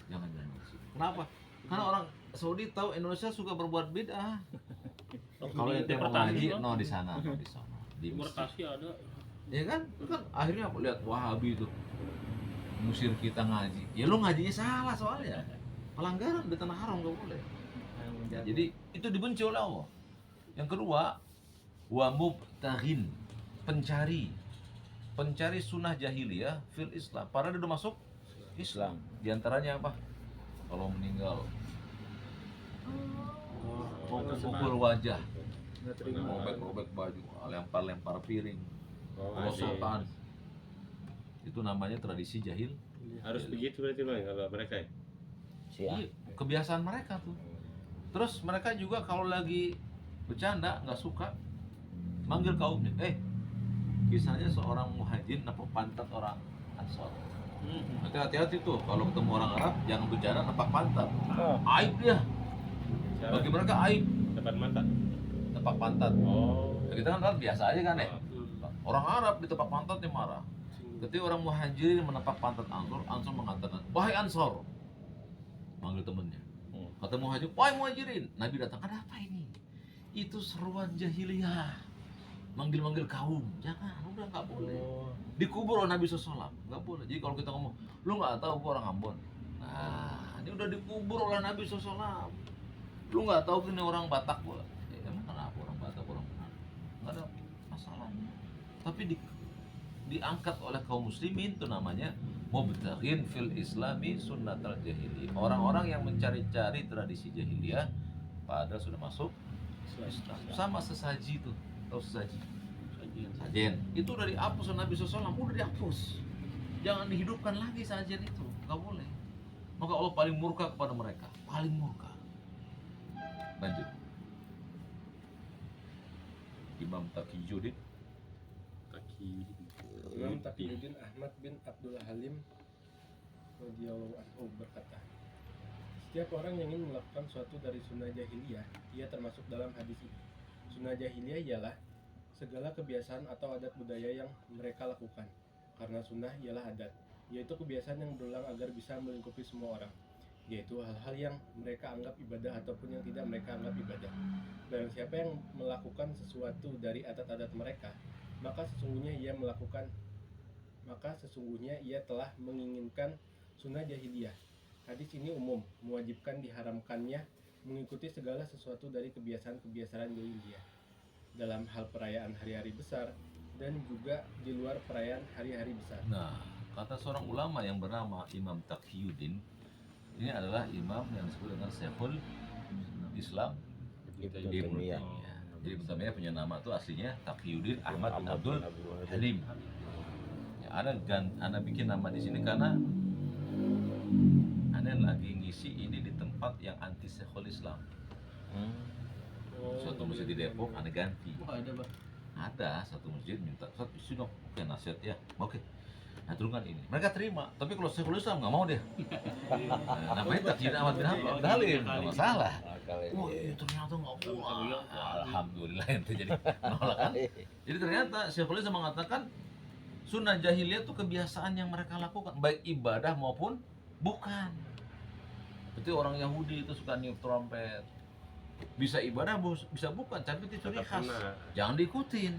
Jangan usir. Kenapa? Karena orang Saudi tahu Indonesia suka berbuat beda. Kalau yang mau ngaji, no di sana, no di sana. Di Deportasi ada. ya kan akhirnya lihat Wahabi itu musir kita ngaji. Ya lu ngajinya salah soalnya. Pelanggaran di tanah haram nggak boleh. Jadi itu dibenci oleh Allah. Yang kedua, wa mubtaghin, pencari sunnah jahiliyah fil Islam. Padahal dia udah masuk Islam. Di antaranya apa? Kalau meninggal pukul wajah, robek baju, lempar piring, perosotan. Itu namanya tradisi jahil. Harus begitu berarti Bang kalau mereka ya? Iya, kebiasaan mereka tuh. Terus mereka juga kalau lagi bercanda nggak suka manggil kaumnya. Kisahnya seorang muhajir nepuk pantat orang Ansor. Nanti hati-hati tuh kalau ketemu orang Arab jangan bercanda nepak pantat. Aib dia. Bagi mereka aib. Depan mata. Tepak pantat. Oh. Ya, kita kan biasa aja kan ya. Orang Arab ditepak pantat dia marah. Ketika orang muhajir menepak pantat Ansor mengatakan, wahai Ansor, manggil temennya. Kata muhajir, wahai muhajirin. Nabi datang, ada apa ini? Itu seruan jahiliyah. Manggil-manggil kaum, jangan, udah nggak boleh. Dikubur oleh Nabi SAW, nggak boleh. Jadi kalau kita ngomong, lu nggak tahu gua orang Ambon. Nah, ini udah dikubur oleh Nabi SAW. Lu nggak tahu ini orang Batak gua. Emang kenapa orang Batak orang Batak? Nggak ada masalahnya. Tapi diangkat oleh kaum muslimin itu namanya mubtaghin fil islami sunnatal jahiliyah. Orang-orang yang mencari-cari tradisi jahiliyah padahal sudah masuk Islam. Sama sesaji itu, tahu sesaji? Sajen. Itu udah dihapus oleh Nabi SAW, udah dihapus. Jangan dihidupkan lagi sajian itu, nggak boleh. Maka Allah paling murka kepada mereka, paling murka. Lanjut. Imam Taqiyuddin Imam Taqiyuddin Ahmad bin Abdul Halim radhiyallahu anhu berkata, setiap orang yang ingin melakukan suatu dari sunnah jahiliyah, ia termasuk dalam hadis ini. Sunnah jahiliyah ialah segala kebiasaan atau adat budaya yang mereka lakukan. Karena sunnah ialah adat, yaitu kebiasaan yang berulang agar bisa melingkupi semua orang, yaitu hal-hal yang mereka anggap ibadah ataupun yang tidak mereka anggap ibadah. Dan siapa yang melakukan sesuatu dari adat-adat mereka, maka sesungguhnya ia telah menginginkan sunnah jahiliyah. Hadis ini umum, mewajibkan diharamkannya mengikuti segala sesuatu dari kebiasaan-kebiasaan jahiliyah dalam hal perayaan hari-hari besar dan juga di luar perayaan hari-hari besar. Nah, kata seorang ulama yang bernama Imam Taqiyuddin, ini adalah imam yang disebut dengan Syekhul Islam Ibnu Taimiyah. Jadi Ibnu Taimiyah punya nama itu aslinya Taqiyuddin Ahmad bin Abdul Halim. Ya, ana bikin nama di sini karena ana lagi ngisi ini di tempat yang anti Syekhul Islam. Suatu masjid di Depok ana ganti. Ada Bang. Ada satu masjid minta satu sudah oke nasihat ya. Oke. Nah, turunkan ini. Mereka terima, tapi kalau Syekhul Islam nggak mau dia. Namanya Taqiyuddin Ahmad bin Abdul Halim, nggak masalah. Oh iya ternyata nggak boleh. Alhamdulillah itu jadi nolak kan. Jadi ternyata Syekhul Islam mengatakan sunnah jahiliyah itu kebiasaan yang mereka lakukan, baik ibadah maupun bukan. Seperti orang Yahudi itu suka niup trompet, Bisa ibadah, bisa bukan, tapi itu ciri khas. Kena. Jangan diikutin.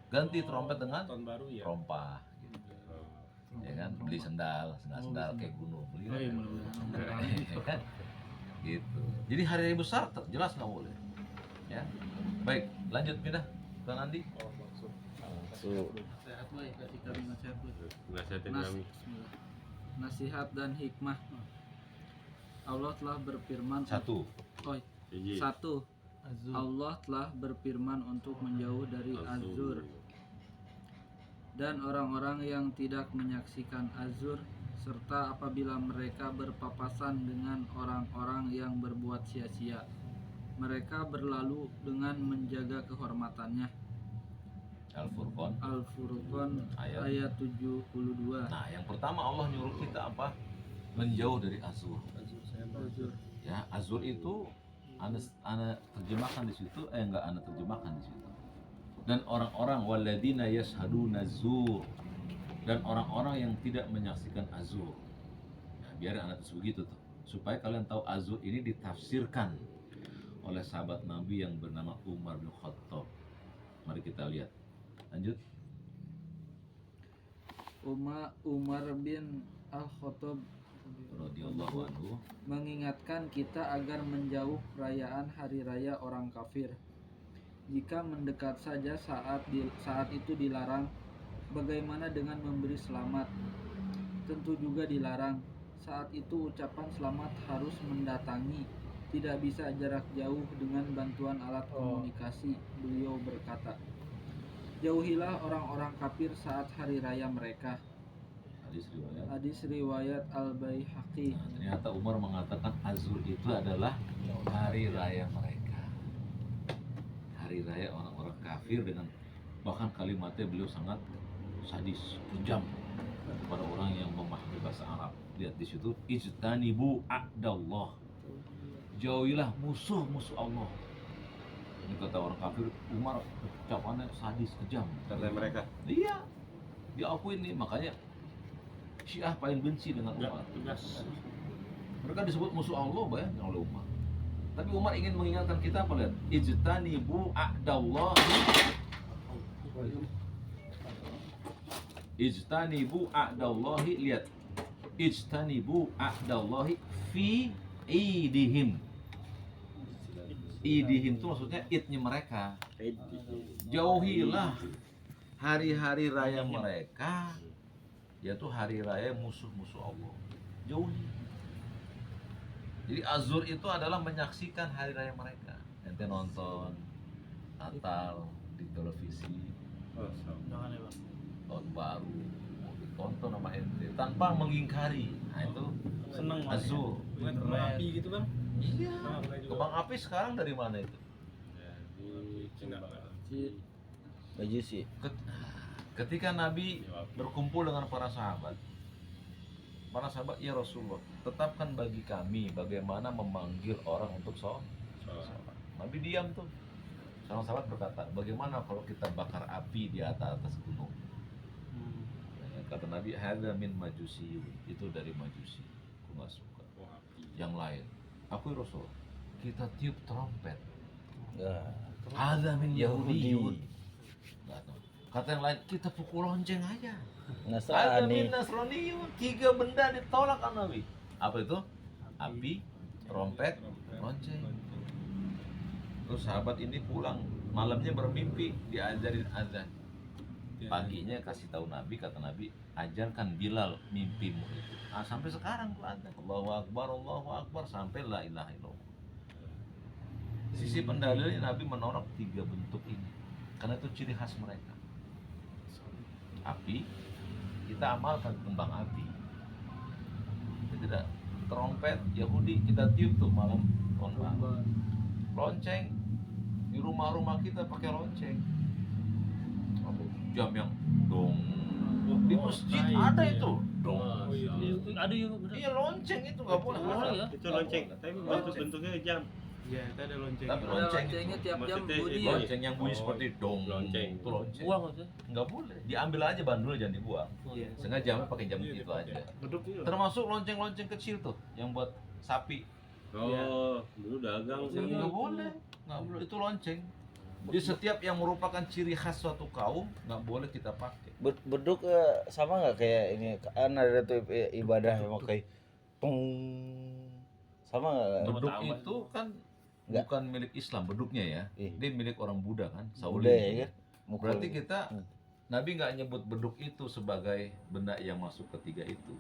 Ganti trompet dengan Tahun baru ya. trompa. Ya kan, beli sendal kayak gunung. Beli Oh, iya, kan? mudah-mudahan. Ya kan? Gitu. Jadi hari besar jelas nggak boleh. Ya. Baik, lanjut pindah Bang Andi. Sehat boy, kasih kami nasihat boy. Nasihatin Nas- kami. Bismillah. Nasihat dan hikmah. Allah telah berfirman. Satu. Oh, Hiji. satu. Allah telah berfirman untuk menjauh dari azur dan orang-orang yang tidak menyaksikan azur, serta apabila mereka berpapasan dengan orang-orang yang berbuat sia-sia, mereka berlalu dengan menjaga kehormatannya. Al-Furqan. Al-Furqan Ayat. ayat 72. Nah, yang pertama Allah nyuruh kita apa? Menjauh dari azur. Azur. Ya, azur itu ana terjemahkan di situ, enggak ana terjemahkan di situ. Dan orang-orang waladina yashhaduna zur, dan orang-orang yang tidak menyaksikan azur. Nah, biar anak itu begitu tuh, supaya kalian tahu azur ini ditafsirkan oleh sahabat Nabi yang bernama Umar bin Khattab. Mari kita lihat. Lanjut. Umar bin Al-Khattab Radhiyallahu anhu. mengingatkan kita agar menjauh perayaan hari raya orang kafir. Jika mendekat saja saat itu dilarang, bagaimana dengan memberi selamat? Tentu juga dilarang. Saat itu ucapan selamat harus mendatangi, tidak bisa jarak jauh dengan bantuan alat komunikasi. Beliau berkata, jauhilah orang-orang kafir saat hari raya mereka. Hadis riwayat. Hadis riwayat Al-Baihaqi. Nah, ternyata Umar mengatakan azur itu adalah hari raya mereka. Hari raya orang-orang kafir, dengan bahkan kalimatnya beliau sangat sadis, kejam kepada orang yang memahami bahasa Arab. Lihat di situ, ijtanibu a'dallah. Jauhilah musuh-musuh Allah. Ini kata orang kafir, Umar ucapannya sadis, kejam. Kata mereka. Iya, diakui nih, makanya Syiah paling benci dengan Umar. Mereka disebut musuh Allah bayangkan oleh Umar. Tapi Umar ingin mengingatkan kita apa, lihat? Ijtanibu a'dallahi. Ijtanibu a'dallahi, lihat. Ijtanibu a'dallahi fi idihim. Idihim itu maksudnya idnya mereka. Jauhilah hari-hari raya mereka, yaitu hari raya musuh-musuh Allah. Jauhi. Jadi azur itu adalah menyaksikan hari raya mereka. Ente nonton Natal di televisi, tahun baru mau ditonton sama ente tanpa mengingkari. Nah itu Seneng azur. Bukan kembang api gitu bang. Iya. Kembang api sekarang dari mana itu? Di Cina. Baju sih. Ketika Nabi berkumpul dengan para sahabat, ya Rasulullah, tetapkan bagi kami bagaimana memanggil orang untuk sholat. Nabi diam tuh. Sang sahabat berkata, bagaimana kalau kita bakar api di atas gunung? Kata Nabi, hadza min majusi, itu dari majusi, aku nggak suka. Yang lain, aku Rasul, kita tiup trompet. Ya. Hadza min yahudiyun. Nggak tahu. Kata yang lain, kita pukul lonceng aja. Ada min Nasrani. Nasraniyun. 3 benda ditolak kan Nabi. Apa itu? Api, trompet, lonceng. Terus sahabat ini pulang, malamnya bermimpi, diajarin azan. Paginya kasih tahu Nabi, kata Nabi, ajarkan Bilal mimpimu itu. Sampai sekarang tuh ada. Allahu Akbar, sampai la ilaha illallah. Sisi pendalilnya Nabi menolak 3 bentuk ini, karena itu ciri khas mereka. Api, kita amalkan kembang api. Tidak, trompet Yahudi kita tiup tuh malam tahun baru. Lonceng, di rumah-rumah kita pakai lonceng. Jam yang dong, di masjid ada itu dong. Ada yang bener. Iya, lonceng itu nggak boleh. Boleh ya? Itu lonceng, tapi bentuk-bentuknya jam. Iya, itu ada lonceng. Tapi Ada lonceng loncengnya itu, tiap jam Maksudnya bunyi. itu lonceng yang bunyi seperti dong. Lonceng. Itu lonceng. Buang aja. Nggak boleh. Diambil aja bandul, jangan dibuang. Iya. Sengaja jamnya pakai jam itu aja. Beduk itu. Termasuk lonceng-lonceng kecil tuh yang buat sapi. Oh, dulu dagang sih. Nggak boleh, nggak boleh, itu lonceng. Jadi setiap yang merupakan ciri khas suatu kaum nggak boleh kita pakai. Beduk sama nggak kayak ini, kan ada tuh ibadah yang pakai tung, sama nggak? Beduk itu kan Nggak. bukan milik Islam beduknya ya, Ih. dia milik orang Buddha kan, Udah Shaolin. ya kan? Mukul. Berarti kita Hmm. Nabi nggak nyebut beduk itu sebagai benda yang masuk ketiga itu,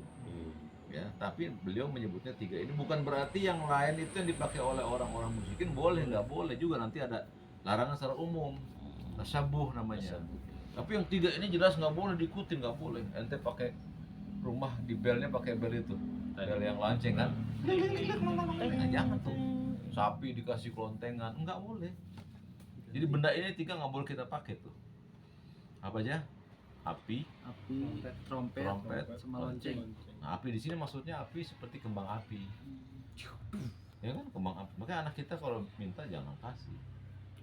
ya. Tapi beliau menyebutnya tiga ini, bukan berarti yang lain itu yang dipakai oleh orang-orang musyrikin boleh, nggak boleh juga, nanti ada larangan secara umum, tasabuh namanya. Tapi yang tiga ini jelas nggak boleh diikutin, nggak boleh. Ente pakai rumah di belnya pakai bel itu, bel yang lonceng kan, nah, jangan tuh. Sapi dikasih kelontengan, nggak boleh. Jadi benda ini tiga nggak boleh kita pakai tuh. Apa aja? Api. Api, trompet, Trompet, sama lonceng. Nah, api di sini maksudnya api seperti kembang api. Ya kan, kembang api. Makanya anak kita kalau minta jangan kasih.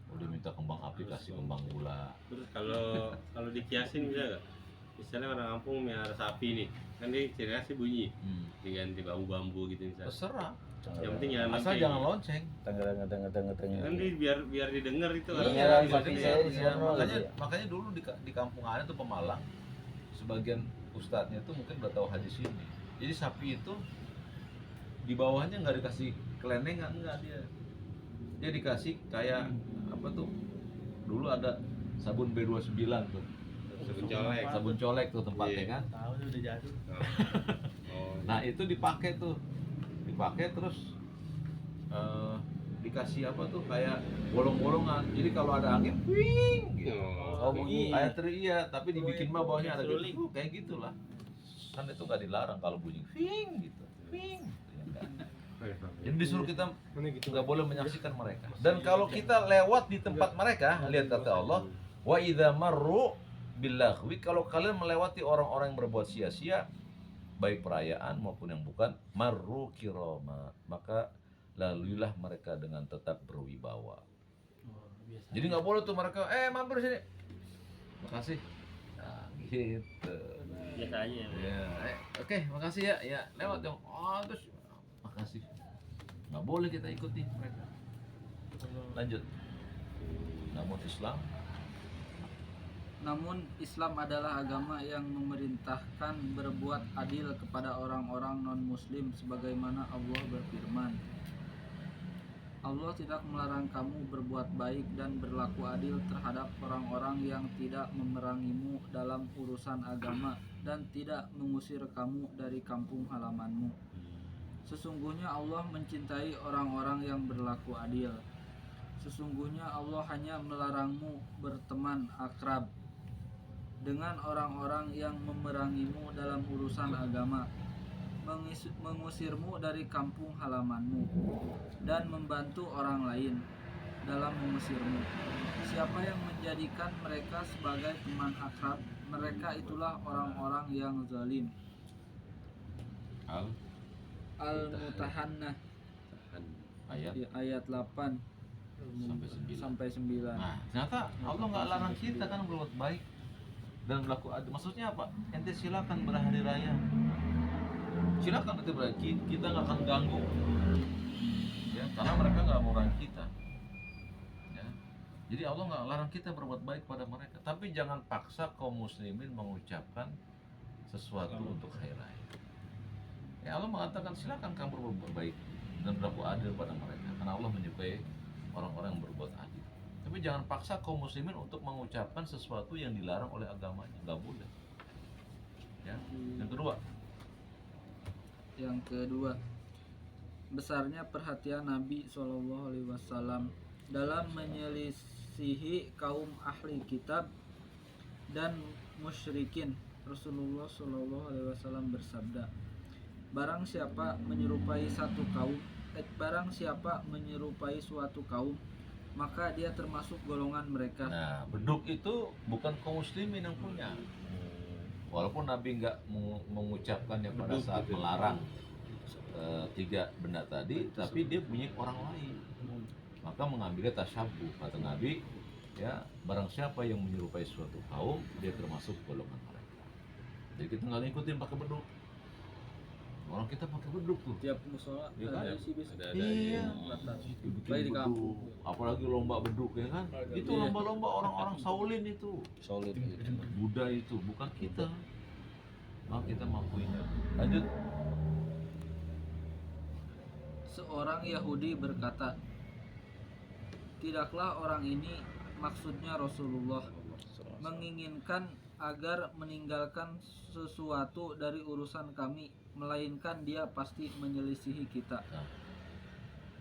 Kalau dia minta kembang api kasih kembang gula. Terus kalau dikiasin bisa nggak? Misalnya orang kampung miara sapi nih, kan dia ciri khasnya bunyi, diganti bambu-bambu gitu misalnya. Terserah. Yang penting jangan Asal lonceng. jangan lonceng. Tengah. Kan dia biar didengar itu kan. Iya, sapi jadi saya di ya, sana makanya dulu di kampung ada tuh Pemalang, sebagian ustadznya tuh mungkin udah tahu hadis ini. Jadi sapi itu di bawahnya nggak dikasih kelenengan, enggak dia dikasih kayak apa tuh, dulu ada sabun B29 tuh, Sabun colek. sabun colek tuh tempatnya Iya. kan. Tahu udah jatuh. Oh. Nah itu dipakai terus dikasih apa tuh kayak bolong-bolongan, jadi kalau ada angin wing gitu. Oh, bunyi. Kayak iya, tapi dibikin mah bawahnya ada Seruling. gitu, kayak gitulah. Kan itu nggak dilarang kalau bunyi wing gitu, wing. Ya, enggak. Jadi disuruh kita Mana gitu. nggak boleh menyaksikan mereka. Dan kalau kita lewat di tempat mereka, lihat kata Allah, wa idza marru billaghwi, kalau kalian melewati orang-orang yang berbuat sia-sia, baik perayaan maupun yang bukan, marru kirama, maka laluilah mereka dengan tetap berwibawa. Jadi nggak boleh tuh mereka, mampir sini, makasih, nah, gitu. Biasa aja ya. Ya, oke, makasih ya, lewat dong. Oh, terus makasih. Nggak boleh kita ikuti mereka. Lanjut. Namun Islam adalah agama yang memerintahkan berbuat adil kepada orang-orang non-muslim sebagaimana Allah berfirman. Allah tidak melarang kamu berbuat baik dan berlaku adil terhadap orang-orang yang tidak memerangimu dalam urusan agama dan tidak mengusir kamu dari kampung halamanmu. Sesungguhnya Allah mencintai orang-orang yang berlaku adil. Sesungguhnya Allah hanya melarangmu berteman akrab dengan orang-orang yang memerangimu dalam urusan agama, mengusirmu dari kampung halamanmu, dan membantu orang lain dalam mengusirmu. Siapa yang menjadikan mereka sebagai teman akrab, mereka itulah orang-orang yang zalim. Al-Mutahannah Ayat ayat 8 sampai 9. sampai 9. Nah, ternyata Allah nggak larang kita kan berbuat baik dan berlaku adil. Maksudnya apa? Ente silakan berhari raya. Silakan itu berarti kita nggak akan ganggu. Ya, karena mereka nggak mau orang kita. Ya. Jadi Allah nggak larang kita berbuat baik pada mereka. Tapi jangan paksa kaum muslimin mengucapkan sesuatu untuk hari raya. Ya, Allah mengatakan silakan kamu berbuat baik dan berlaku adil pada mereka. Karena Allah menyukai orang-orang yang berbuat adil. Tapi jangan paksa kaum muslimin untuk mengucapkan sesuatu yang dilarang oleh agamanya, nggak boleh. Ya. Yang kedua, Besarnya perhatian Nabi SAW dalam menyelisihi kaum ahli kitab dan musyrikin. Rasulullah SAW bersabda, barang siapa menyerupai suatu kaum, maka dia termasuk golongan mereka. nah, beduk itu bukan kaum muslimin yang punya. Walaupun Nabi nggak mengucapkannya pada saat melarang tiga benda tadi, tapi dia punya orang lain. Maka mengambilnya tasyabuh, kata Nabi, ya, barang siapa yang menyerupai suatu kaum, dia termasuk golongan mereka. Jadi kita nggak ngikutin pakai beduk. Orang kita pakai beduk tuh. Tiap musola Iya kan? ada sih biasa. Ada Iya. Latar. Dibikin Apalagi di beduk. kampung. Apalagi lomba beduk ya kan? Itu Iya. lomba-lomba orang-orang Shaolin itu. Solid gitu. Buddha itu, bukan kita. Nah, kita mampuinnya. Lanjut. Seorang Yahudi berkata, tidaklah orang ini, maksudnya Rasulullah, menginginkan agar meninggalkan sesuatu dari urusan kami, melainkan dia pasti menyelisihi kita.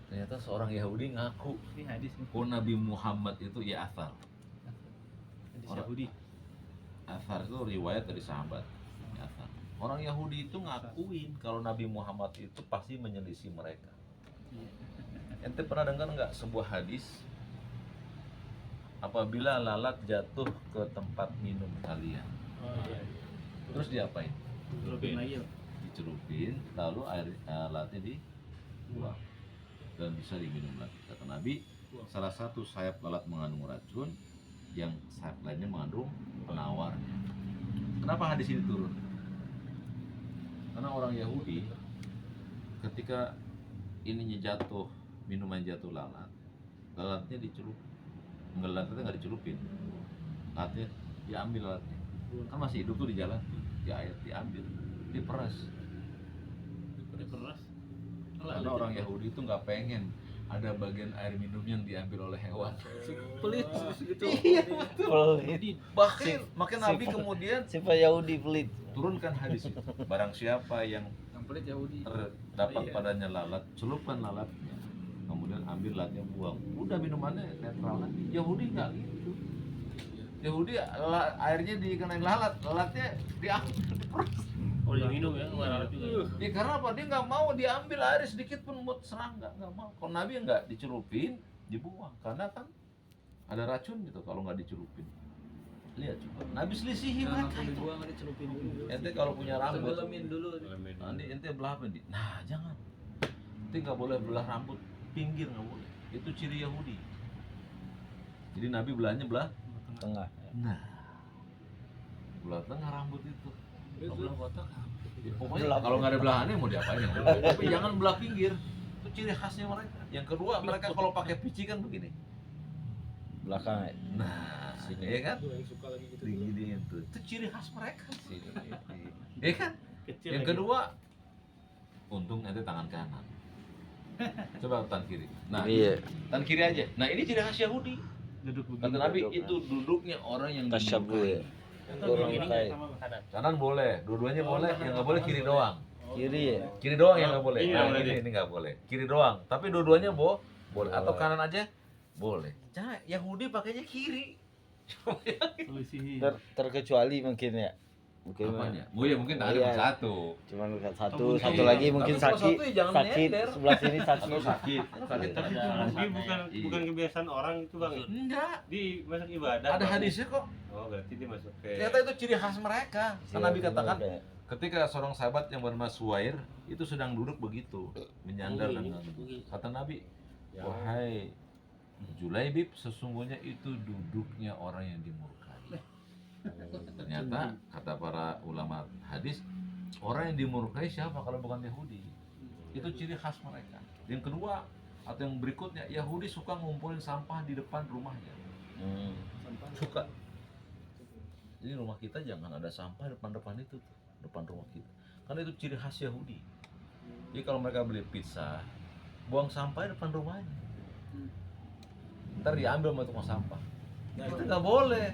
Ternyata seorang Yahudi ngaku Ini hadis nih. oh Nabi Muhammad itu ya asal. Hadis Orang- Yahudi. Asar itu riwayat dari sahabat. Asar. Orang Yahudi itu ngakuin kalau Nabi Muhammad itu pasti menyelisih mereka. Ente pernah dengar nggak sebuah hadis? Apabila lalat jatuh ke tempat minum kalian, terus diapain? Terupin lagi. Dicelupin, lalu lalatnya dibuang dan bisa diminum lagi. Kata Nabi, salah satu sayap lalat mengandung racun, yang sayap lainnya mengandung penawarnya. Kenapa hadis ini turun? Karena orang Yahudi ketika ininya jatuh, minuman jatuh lalatnya dicelup. Lalatnya nggak dicelupin, lalatnya diambil lalatnya. Kan masih hidup tuh di jalan, di air diambil, diperas. Diperas. Karena orang Yahudi itu nggak pengen ada bagian air minum yang diambil oleh hewan. Pelit gitu. Pelit. Makanya Nabi kemudian Sifat Yahudi pelit. turunkan hadis itu. Barang siapa yang Yang pelit Yahudi. terdapat padanya lalat, celupkan lalatnya, kemudian ambil lalatnya buang. Udah minumannya netral lagi. Yahudi nggak gitu. Yahudi airnya dikenain lalatnya diambil, diperas. Oh, diminum ya, lalat juga. Ya karena apa? Dia nggak mau diambil air sedikit pun mood serangga, nggak mau. Kalau Nabi nggak dicelupin, dibuang. Karena kan ada racun gitu kalau nggak dicelupin. Lihat coba, Nabi selisihi Nah, mereka langsung itu. dibuang, dicelupin dulu. Ente kalau punya rambut, Sebelamin dulu. nanti ente belah apa nih? Nah jangan. Ente nggak boleh belah rambut pinggir, nggak boleh. Itu ciri Yahudi. Jadi Nabi belahnya belah. Tengah. Nah, belah tengah rambut itu. Kalau belah kotak, ya pokoknya Belah kalau nggak ada belahannya mau diapain ya? Tapi jangan belah pinggir. Itu ciri khasnya mereka. Yang kedua, mereka kalau pakai pici kan begini. Belakang ya. Nah, ya kan? Tuh yang suka lagi gitu. Diginiin tuh. Itu ciri khas mereka sih. Ya kan? Kecil Yang lagi. kedua, untung ente tangan kanan. Coba tangan kiri. Nah, Iya. tangan kiri aja. Nah, ini ciri khas Yahudi. Duduk begini. Kata Nabi itu duduknya orang yang Tasyabuh ya. dimurkai. Orang Ini kaya. sama kanan. Kanan boleh, dua-duanya boleh, yang nggak boleh kiri doang. Kiri ya. Kiri doang yang nggak boleh. Ini Nah, nggak boleh. ini nggak boleh. Kiri doang. Tapi dua-duanya boleh. Atau Boleh. kanan aja boleh. Jangan Yahudi pakainya kiri. Selisih. Terkecuali mungkin ya. Mungkin Apanya? Oh iya mungkin ada Iya. satu. cuman satu Oh, satu iya. lagi mungkin Tapi kalau sakit satu ya jangan sakit nyender. sebelah sini Atau sakit. sakit. Sakit Tapi Ada itu alasannya. bukan Iya. bukan kebiasaan orang itu bang. Enggak. Di masuk ibadah. Ada Bang. hadisnya kok. Oh berarti dia masuk ke. Ternyata itu ciri khas mereka. Karena Nabi katakan Iya. ketika seorang sahabat yang bernama Suwair itu sedang duduk begitu, menyandar dengan kata Nabi, wahai Julaibib, sesungguhnya itu duduknya orang yang dimurkai. Ternyata kata para ulama hadis, orang yang dimurkai siapa kalau bukan Yahudi? Itu ciri khas mereka. Yang kedua atau yang berikutnya, Yahudi suka ngumpulin sampah di depan rumahnya. Suka. Jadi rumah kita jangan ada sampah depan-depan itu tuh, depan rumah kita. Karena itu ciri khas Yahudi. Jadi kalau mereka beli pizza, buang sampah di depan rumahnya. Ntar diambil sama tukang sampah. Kita nggak boleh.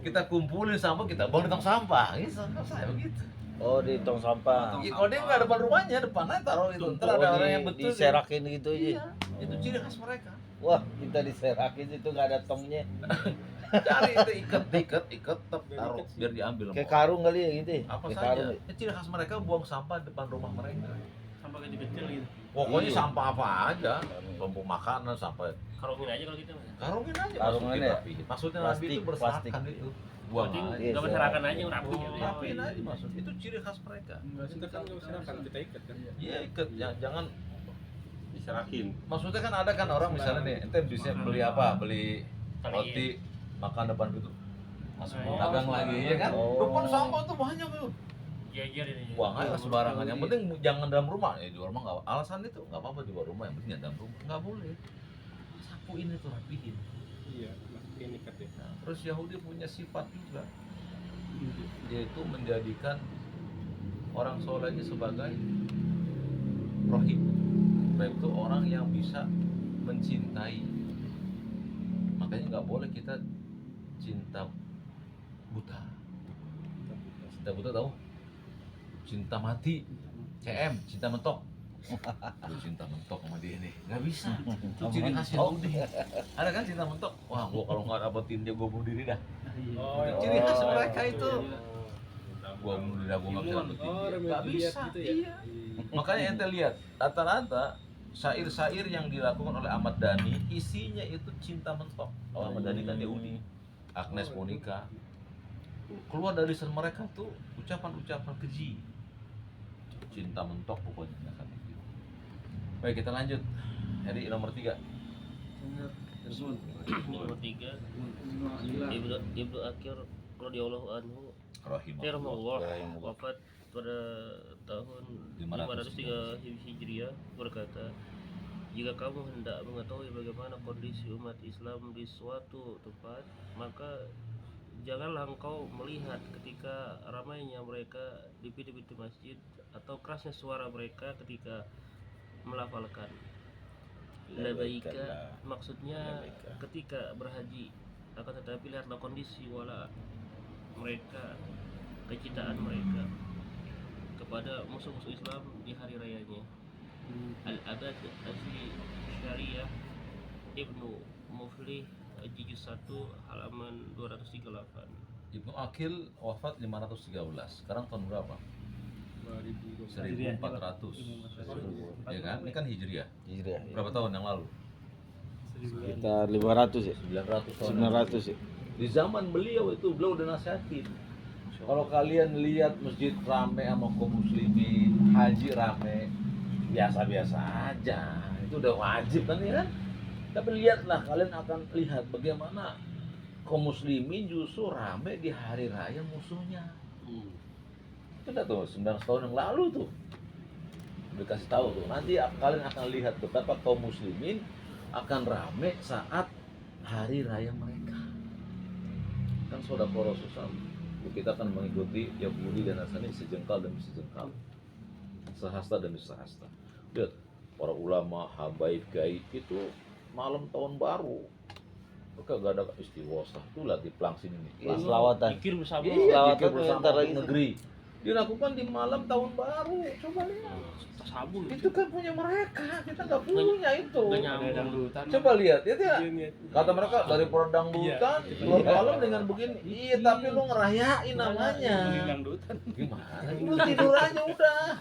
Kita kumpulin sampah, kita buang di tong sampah. Gitu, saya begitu. Oh di tong sampah. Ya, kalau dia nggak depan rumahnya, depannya taruh itu. Ntar ada orang yang betul. diserakin gitu Iya, aja. itu ciri khas mereka. Wah kita diserakin itu nggak ada tongnya. Cari itu ikat, tep, taruh biar diambil. sama Kayak orang. karung kali ya gitu. Ya? Apa Kayak saja. karung. Ya? Itu ciri khas mereka buang sampah depan rumah mereka. Sampah kecil-kecil gitu. Pokoknya Iya. sampah apa aja, bumbu makanan sampai Karungin aja kalau kita. karungin aja, Karungan masukin ya? rapi. Maksudnya Nabi Plastik, itu berserakan itu, buang Berarti aja. Iya, nggak berserakan aja rapi. Rapiin aja maksud. Itu ciri khas mereka. Kita kan nggak serahkan, kita ikat kan. Iya ikat, jangan. Diserakin. Maksudnya kan ada kan orang misalnya nih, ente bisa beli apa, beli Kali roti, makan depan gitu, masuk Oh, dagang lagi, ya kan? oh. Depan sampah tuh banyak tuh. Jajar ini. Buang aja sembarangan. Yang penting jangan dalam rumah. Ya di luar rumah nggak. Alasan itu nggak apa-apa di luar rumah. Yang penting jangan dalam rumah. Nggak boleh. Sapuin itu rapihin. Iya, masukin ikat ya. Nah, terus Yahudi punya sifat juga, yaitu menjadikan orang solehnya sebagai rohim. Rohim itu orang yang bisa mencintai. Makanya nggak boleh kita cinta buta. Cinta buta tahu? Cinta mati. CM, cinta mentok. Lu cinta mentok sama dia nih, nggak bisa. Itu ciri khas Yahudi. Ada kan cinta mentok? Wah, gua kalau nggak dapetin dia gua bunuh diri dah. Oh, Itu ciri khas mereka itu. Gua bunuh diri, gua nggak bisa dapetin Oh, dia. Romeo Nggak Juliet bisa. gitu ya. Iya. Makanya ente lihat, rata-rata syair-syair yang dilakukan oleh Ahmad Dhani isinya itu cinta mentok. Kalau Ahmad Dhani kan Yahudi, Agnes Monica, keluar dari lisan mereka tuh ucapan-ucapan keji, cinta mentok pokoknya. Baik, kita lanjut. Jadi nomor 3. Nomor 3 Ibnu Akir radhiyallahu anhu rahimahullah wafat pada tahun 503 Hijriah berkata, jika kamu hendak mengetahui bagaimana kondisi umat Islam di suatu tempat, maka janganlah engkau melihat ketika ramainya mereka di pintu-pintu masjid atau kerasnya suara mereka ketika melafalkan labaika, maksudnya ketika berhaji, akan tetapi lihatlah kondisi wala mereka, kecintaan mereka kepada musuh-musuh Islam di hari rayanya. Al-Abad Asli Syariah Ibnu Muflih juz 1 halaman 238. Ibnu Akil wafat 513. Sekarang tahun berapa? 1400. Ya kan? Ini kan Hijriah. Hijriah. Berapa tahun yang lalu? Sekitar 500 ya. 900 tahun. 900 ya. Di zaman beliau itu beliau udah nasihatin. Kalau kalian lihat masjid rame sama kaum muslimin, haji rame, biasa-biasa aja. Itu udah wajib kan ya kan? Tapi lihatlah, kalian akan lihat bagaimana kaum muslimin justru rame di hari raya musuhnya. Itu udah tuh 19 tahun yang lalu tuh. Udah kasih tahu tuh. Nanti kalian akan lihat betapa kaum muslimin akan rame saat hari raya mereka. Kan saudara Rasulullah, kita akan mengikuti Yahudi dan Nasrani sejengkal demi sejengkal, sehasta demi sehasta. Lihat para ulama, habaib, gaib itu malam tahun baru mereka gak ada istighosah tuh lah di Plang sini nih. Selawatan. Pikir bersama. Iya, Selawatan zikir bersama antara negeri dilakukan di malam tahun baru. Coba lihat. Sabun. Itu kan punya mereka, kita nggak punya itu. Gak nyambung. Coba lihat, ya Iya, kata mereka dari dangdutan keluar malam dengan begini. Iya, tapi lu ngerayain namanya. Gimana? Lu tidur aja udah.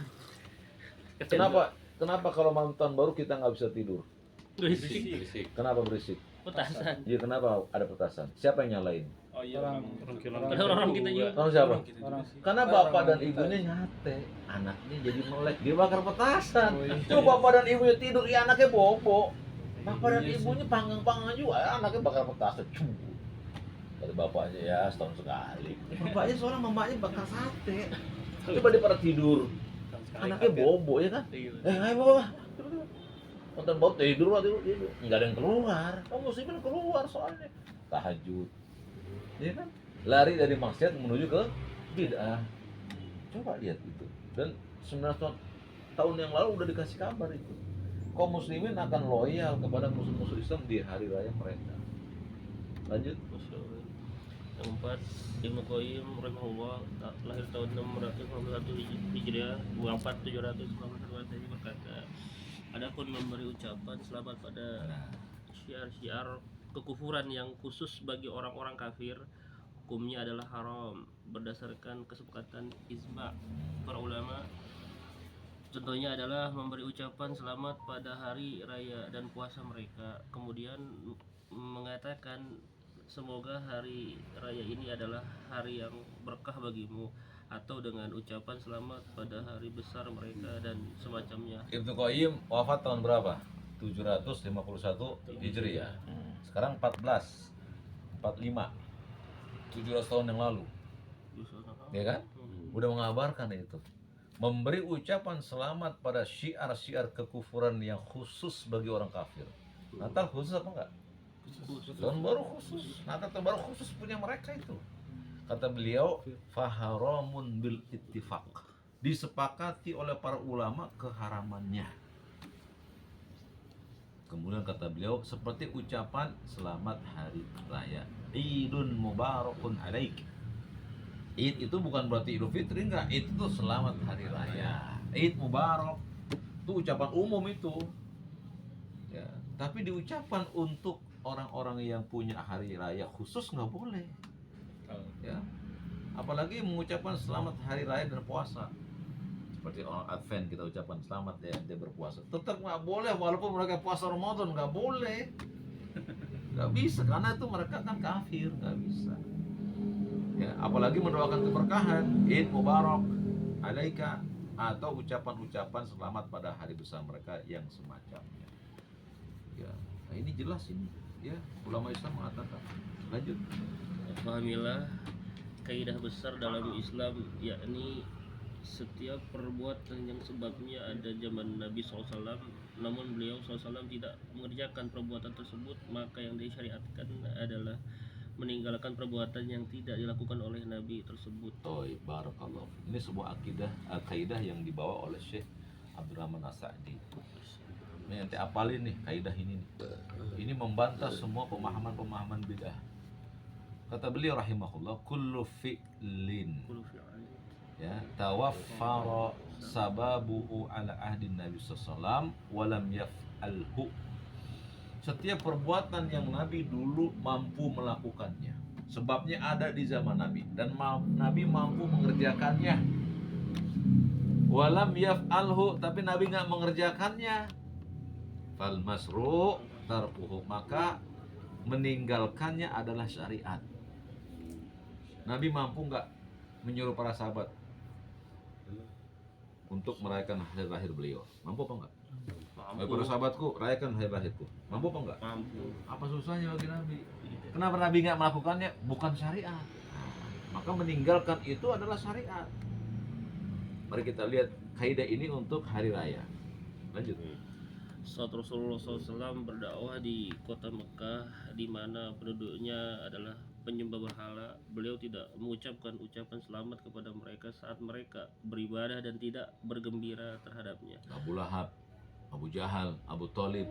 Kenapa kalau malam tahun baru kita nggak bisa tidur? Berisik. Kenapa berisik? Petasan. Iya, kenapa ada petasan? Siapa yang nyalain? Oh iya, Ada orang kita juga. Tahu siapa? Orang. Karena bapak dan ibunya nyate, anaknya jadi melek, dia bakar petasan. Coba bapak dan ibunya tidur, ya anaknya bobo. Bapak dan ibunya panggang-panggang juga, anaknya bakar petasan. Kata bapaknya, ya setahun sekali. Bapaknya soalnya mamanya bakar sate. Coba dia pada tidur, anaknya bobo ya kan? Ayo bapak, nonton bapak tidur. Nggak ada yang keluar. Oh muslimin keluar soalnya tahajud. Ya kan? Lari dari maksiat menuju ke bid'ah. Coba lihat itu. Dan 19 tahun yang lalu udah dikasih kabar itu. Kaum muslimin akan loyal kepada musuh-musuh Islam di hari raya mereka. Lanjut. Yang 4, Ibnu Qayyim rahimahullah lahir tahun 651 Hijriah, wafat 791 berkata, adapun memberi ucapan selamat pada syiar-syiar kekufuran yang khusus bagi orang-orang kafir, hukumnya adalah haram berdasarkan kesepakatan ijma' para ulama. Contohnya adalah memberi ucapan selamat pada hari raya dan puasa mereka, kemudian mengatakan semoga hari raya ini adalah hari yang berkah bagimu, atau dengan ucapan selamat pada hari besar mereka dan semacamnya. Ibnu Qayyim wafat tahun berapa? 751 Hijriah. Sekarang 1445. 17 tahun yang lalu. Ya kan? udah mengabarkan itu. Memberi ucapan selamat pada syiar-syiar kekufuran yang khusus bagi orang kafir. Natal khusus apa enggak? Tahun baru khusus. Natal tahun baru khusus punya mereka itu. Kata beliau, faharamun bil ittifaq. Disepakati oleh para ulama keharamannya. Kemudian kata beliau, seperti ucapan selamat hari raya. Idun mubarakun alaik. Id itu bukan berarti Idul Fitri, enggak. Id itu selamat hari raya. Id mubarak. Itu ucapan umum itu. Ya, tapi diucapkan untuk orang-orang yang punya hari raya khusus nggak boleh. Ya. Apalagi mengucapkan selamat hari raya dan puasa. Seperti orang Advent kita ucapkan selamat ya dia berpuasa. Tetap nggak boleh walaupun mereka puasa Ramadan, nggak boleh. Nggak bisa karena itu mereka kan kafir, nggak bisa. Ya, apalagi mendoakan keberkahan, Id Mubarak alaika, atau ucapan-ucapan selamat pada hari besar mereka yang semacamnya. Ya, nah ini jelas ini. Ya, ulama Islam mengatakan. Lanjut. Pahamilah kaidah besar dalam Islam, yakni setiap perbuatan yang sebabnya ada zaman Nabi SAW, namun beliau SAW tidak mengerjakan perbuatan tersebut, maka yang disyariatkan adalah meninggalkan perbuatan yang tidak dilakukan oleh Nabi tersebut. Barakallah. Ini sebuah kaidah yang dibawa oleh Syekh Abdurrahman As-Sa'di. Ini nanti apalin nih kaidah ini nih. Ini membantah semua pemahaman-pemahaman bid'ah. Kata beliau rahimahullah, kullu fi'lin ya tawaffara sababuhu ala ahdin Nabi sallallahu walam yaf'alhu. Setiap perbuatan yang Nabi dulu mampu melakukannya, sebabnya ada di zaman Nabi dan Nabi mampu mengerjakannya. Walam yaf'alhu, tapi Nabi nggak mengerjakannya. Fal masru' tarkuhu, maka meninggalkannya adalah syariat. Nabi mampu nggak menyuruh para sahabat untuk merayakan hari lahir beliau? Mampu apa enggak? Mampu. Para sahabatku, rayakan hari lahirku. Mampu apa enggak? Mampu. Apa susahnya bagi Nabi? Kenapa Nabi nggak melakukannya? Bukan syariat. Maka meninggalkan itu adalah syariat. Mari kita lihat kaidah ini untuk hari raya. Lanjut. Saat Rasulullah SAW berdakwah di kota Mekah, di mana penduduknya adalah penyembah berhala, beliau tidak mengucapkan ucapan selamat kepada mereka saat mereka beribadah dan tidak bergembira terhadapnya. Abu Lahab, Abu Jahal, Abu Thalib,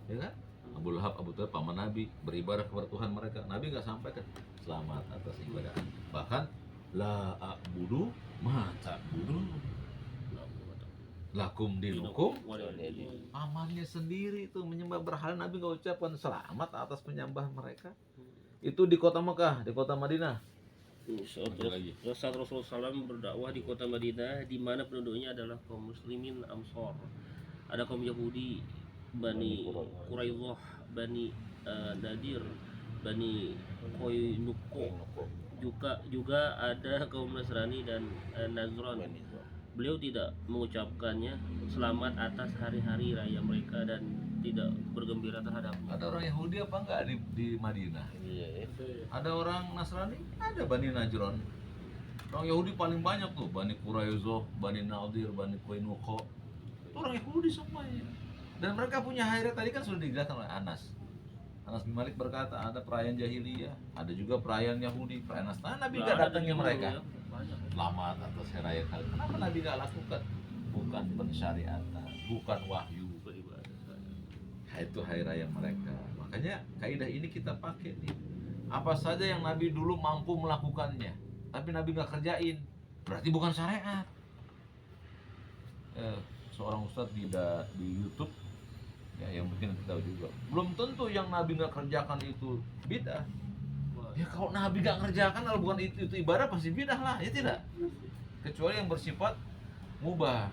ya kan? Abu Lahab, Abu Thalib, paman Nabi, beribadah kepada Tuhan mereka. Nabi nggak sampaikan selamat atas ibadah. Bahkan la a'budu ma ta'budu lakum dinukum amannya sendiri itu menyembah berhala. Nabi nggak ucapkan selamat atas penyembah mereka. Itu di kota Mekah, di kota Madinah. Saat Rasulullah SAW berdakwah di kota Madinah, di mana penduduknya adalah kaum muslimin Ansor. Ada kaum Yahudi, Bani Quraidah, Bani Nadir, Bani Qainuqa. Juga ada kaum Nasrani dan Nazran. Beliau tidak mengucapkannya selamat atas hari-hari raya mereka dan tidak bergembira terhadapnya. Ada orang Yahudi apa enggak di Madinah? Iya. Ada orang Nasrani? Ada Bani Najran. Orang Yahudi paling banyak tuh, Bani Quraidah, Bani Nadir, Bani Qainuqa. Itu orang Yahudi semuanya. Dan mereka punya hari raya, tadi kan sudah dijelaskan oleh Anas. Anas bin Malik berkata ada perayaan jahiliyah, ada juga perayaan Yahudi, perayaan Nasrani. Nabi nggak datangin mereka. Selamat atas hari raya kalian. Kenapa Nabi nggak lakukan? Bukan pensyariatan, bukan wahyu. Nah, itu hari raya mereka. Makanya kaidah ini kita pakai nih. Apa saja yang Nabi dulu mampu melakukannya, tapi Nabi nggak kerjain, berarti bukan syariat. Seorang ustadz di YouTube ya, yang mungkin kita tahu juga, belum tentu yang Nabi nggak kerjakan itu bid'ah. Ya kalau Nabi nggak kerjakan, kalau bukan itu ibadah pasti bid'ah lah, ya tidak. Kecuali yang bersifat mubah.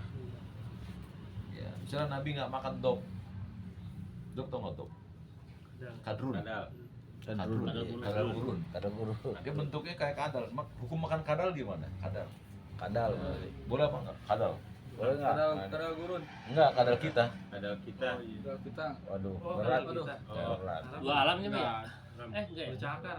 Ya, misalnya Nabi nggak makan dog tau nggak dog? Kadrun. Kadal gurun. Dia bentuknya kayak kadal. Hukum makan kadal gimana? Kadal. Boleh apa enggak? Kadal. Boleh nggak? Kadal gurun. Enggak, kadal kita. Ada kita. Kadal kita. Waduh, berat. Aduh. Berat. Dua alamnya ya? Enggak ya? Bercakar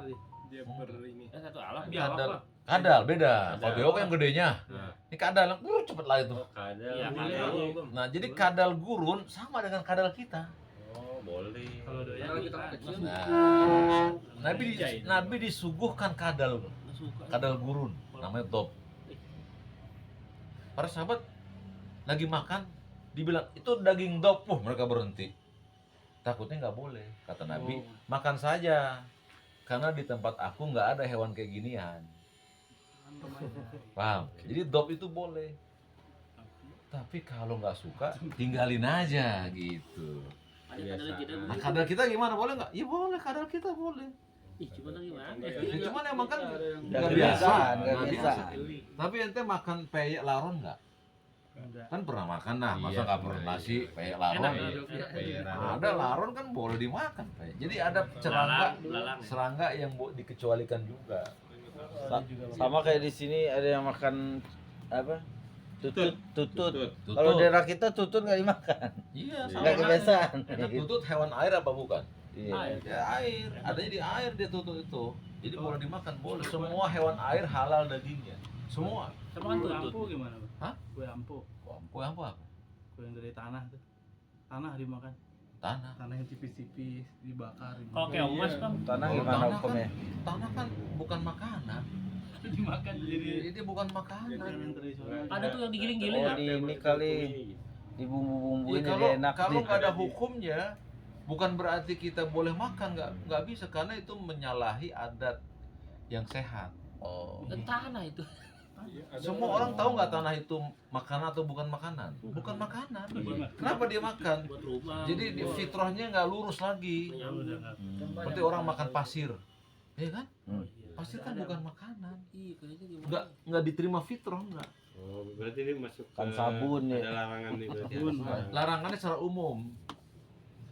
dia ini. Satu alam. Kadal. Kadal beda. Kalau Kadal. bewok yang gedenya. Nah. Ini kadal yang cepet lari tuh. Kadal. Iya, kadal. Nah, jadi kadal gurun sama dengan kadal kita. Oh, boleh. Kalau doyan Kalau kita kecil, Nah, Nabi disuguhkan kadal gurun, namanya dop. Para sahabat lagi makan, dibilang itu daging dop, mereka berhenti. Takutnya nggak boleh, kata Nabi, makan saja, karena di tempat aku nggak ada hewan kayak ginian. Paham? Jadi dop itu boleh. Tapi kalau nggak suka, tinggalin aja gitu. Ada kadal kita. Nah, kadal kita gimana? Boleh nggak? Ya boleh, kadal kita boleh. Ih, cuma gimana? Ya, cuman emang kan Nggak nggak kebiasaan, biasa. nggak Nggak biasa. Tapi ente makan peyek laron nggak? enggak. Kan pernah makan nah, masa Iya, nggak pernah pernah, nasi iya. peyek laron? Enak, Ada laron kan boleh dimakan peyek. Jadi ada serangga, Belalang. serangga yang dikecualikan juga. Sama kayak di sini ada yang makan apa? Tutut. Tutut. Kalau daerah kita tutut nggak dimakan. Iya, Nggak Nggak kebiasaan. Karena tutut hewan air apa bukan? Iya. Ya air, adanya di air dia tutut itu. Jadi boleh dimakan, boleh. Semua hewan air halal dagingnya. Semua. Sama kan Kue tutut. ampu gimana, Bang? Hah? Kue ampu. Kue apa? Kue yang dari tanah tuh. Tanah dimakan. Tanah. Tanah yang tipis-tipis dibakar. Kalau kayak emas kan Tanah Kalau gimana tanah hukumnya? Tanah kan bukan makanan. dimakan jadi Jadi bukan makanan. makanan tradisional. ada tuh yang digiling-giling. Oh, di ini kali Ya, di bumbu-bumbuin kalau jadi enak kalau nih. nggak ada hukumnya, bukan berarti kita boleh makan, nggak bisa karena itu menyalahi adat yang sehat. Oh. Dan tanah itu. Semua orang tahu nggak tanah itu makanan atau bukan makanan? Bukan makanan. Kenapa dia makan? Buat rumah. Jadi di fitrahnya nggak lurus lagi. Seperti orang makan pasir, ya kan? Hmm. Pasir kan bukan makanan. Iya, kayaknya gimana? Nggak diterima fitrah nggak. Oh, berarti ini masuk Kan sabun ya. Ada larangan nih berarti. Sabun. Larangannya secara umum,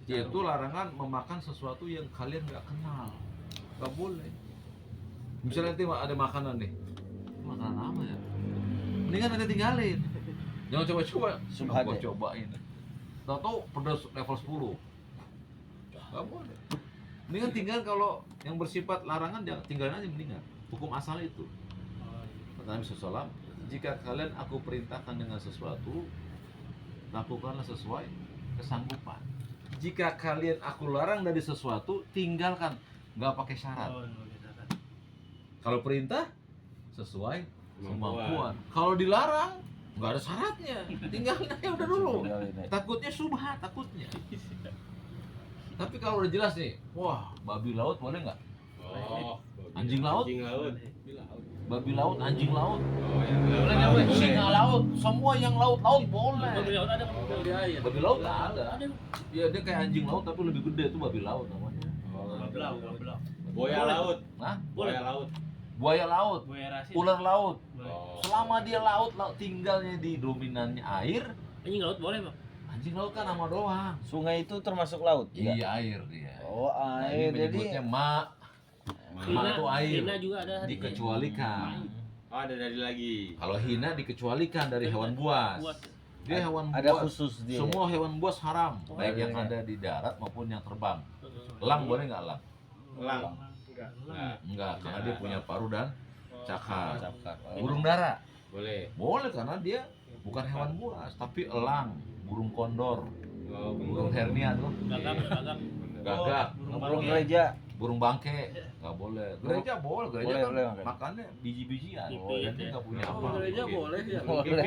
yaitu larangan memakan sesuatu yang kalian nggak kenal, nggak boleh. Misalnya nanti ada makanan nih, makanan apa ya? Mendingan nanti tinggalin, jangan coba-coba. Subhan Gua ya? cobain, tahu pedas level 10, nggak boleh. Mendingan tinggal kalau yang bersifat larangan jangan tinggalin aja mendingan. Hukum asal itu. Kata Nabi SAW, jika kalian aku perintahkan dengan sesuatu, lakukanlah sesuai kesanggupan. Jika kalian aku larang dari sesuatu, tinggalkan, nggak pakai syarat. Oh, gitu kan. Kalau perintah sesuai Kemampuan. kemampuan. Kalau dilarang, nggak ada syaratnya, tinggalin aja udah dulu. Tinggalin aja. Takutnya subhat, takutnya. Tapi kalau udah jelas nih, wah babi laut boleh nggak? Oh, Anjing laut? Anjing laut. Babi laut, anjing laut, Oh, yang boleh nggak? Weh? Singa laut, semua yang laut boleh. Babi laut ada kan? Babi laut ada. Ya dia kayak anjing laut tapi lebih gede itu babi laut namanya. Babelau, babelau. Buaya laut. Nah, Buaya laut. buaya laut, Buaya rasin. ular laut. Boleh. Oh. Selama dia laut tinggalnya di dominannya air, Anjing laut boleh, Bang. anjing laut kan nama doang. Sungai itu termasuk laut? Enggak? Iya air dia. Oh, Nah, air. ini Jadi menyebutnya ma, ma itu air, Hina juga ada. dikecualikan. Oh, ada dari lagi. Kalau hina dikecualikan dari hewan buas. Buas. Dia hewan ada buas. khusus dia. Semua hewan buas haram, Oh, baik yang iya. ada di darat maupun yang terbang. Elang boleh nggak elang? Elang. Nah, Enggak, karena dia punya paru dan cakar. Cakar. Burung dara Boleh. boleh karena dia bukan hewan buas, tapi elang, burung kondor, Oh, burung hernia tuh, Gagak, gagak. gagak, Burung gereja. burung bangke, nggak boleh. Gereja boleh, gereja Boleh, kan boleh makan. makannya biji-bijian, Pipit, dan dia ya. nggak punya apa. gereja boleh ya. Boleh.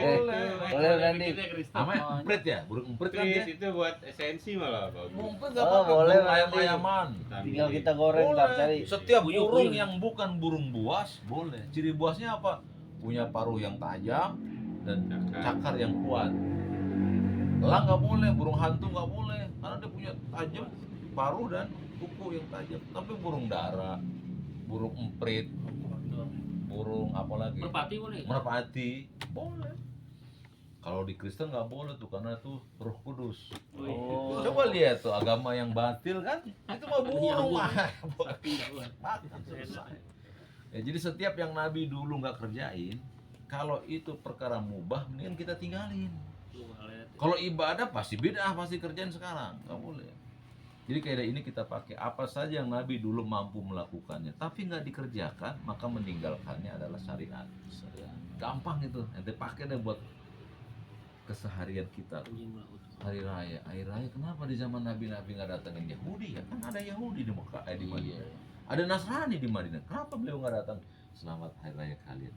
Boleh nanti. Namanya emprit ya, burung emprit kan dia. Tris itu buat esensi malah bagus. Emprit nggak Oh, apa-apa, boleh burung nanti. ayam-ayaman. Tinggal kita goreng ntar cari. Setiap Puyuh, burung puyuh. yang bukan burung buas boleh. Ciri buasnya apa? Punya paruh yang tajam dan cakar yang kuat. Elang nggak boleh, burung hantu nggak boleh, karena dia punya tajam paruh dan kuku yang tajam. Tapi burung dara, burung emprit, burung apa lagi? Merpati boleh. Merpati boleh. Kalau di Kristen nggak boleh tuh karena itu Roh Kudus. Oh. Coba lihat tuh agama yang batil kan, itu mah burung mah. Makan selesai. Ya, jadi setiap yang Nabi dulu nggak kerjain, kalau itu perkara mubah, mendingan kita tinggalin. Kalau ibadah pasti bid'ah, pasti kerjain sekarang, nggak boleh. Jadi kayak ini kita pakai apa saja yang Nabi dulu mampu melakukannya, tapi nggak dikerjakan, maka meninggalkannya adalah syariat. Gampang itu, ente pakai deh buat keseharian kita. Hari raya, kenapa di zaman Nabi nggak datangin Yahudi ya? Kan ada Yahudi di Mekah, di Madinah. Ada Nasrani di Madinah. Kenapa beliau nggak datang? Selamat hari raya kalian.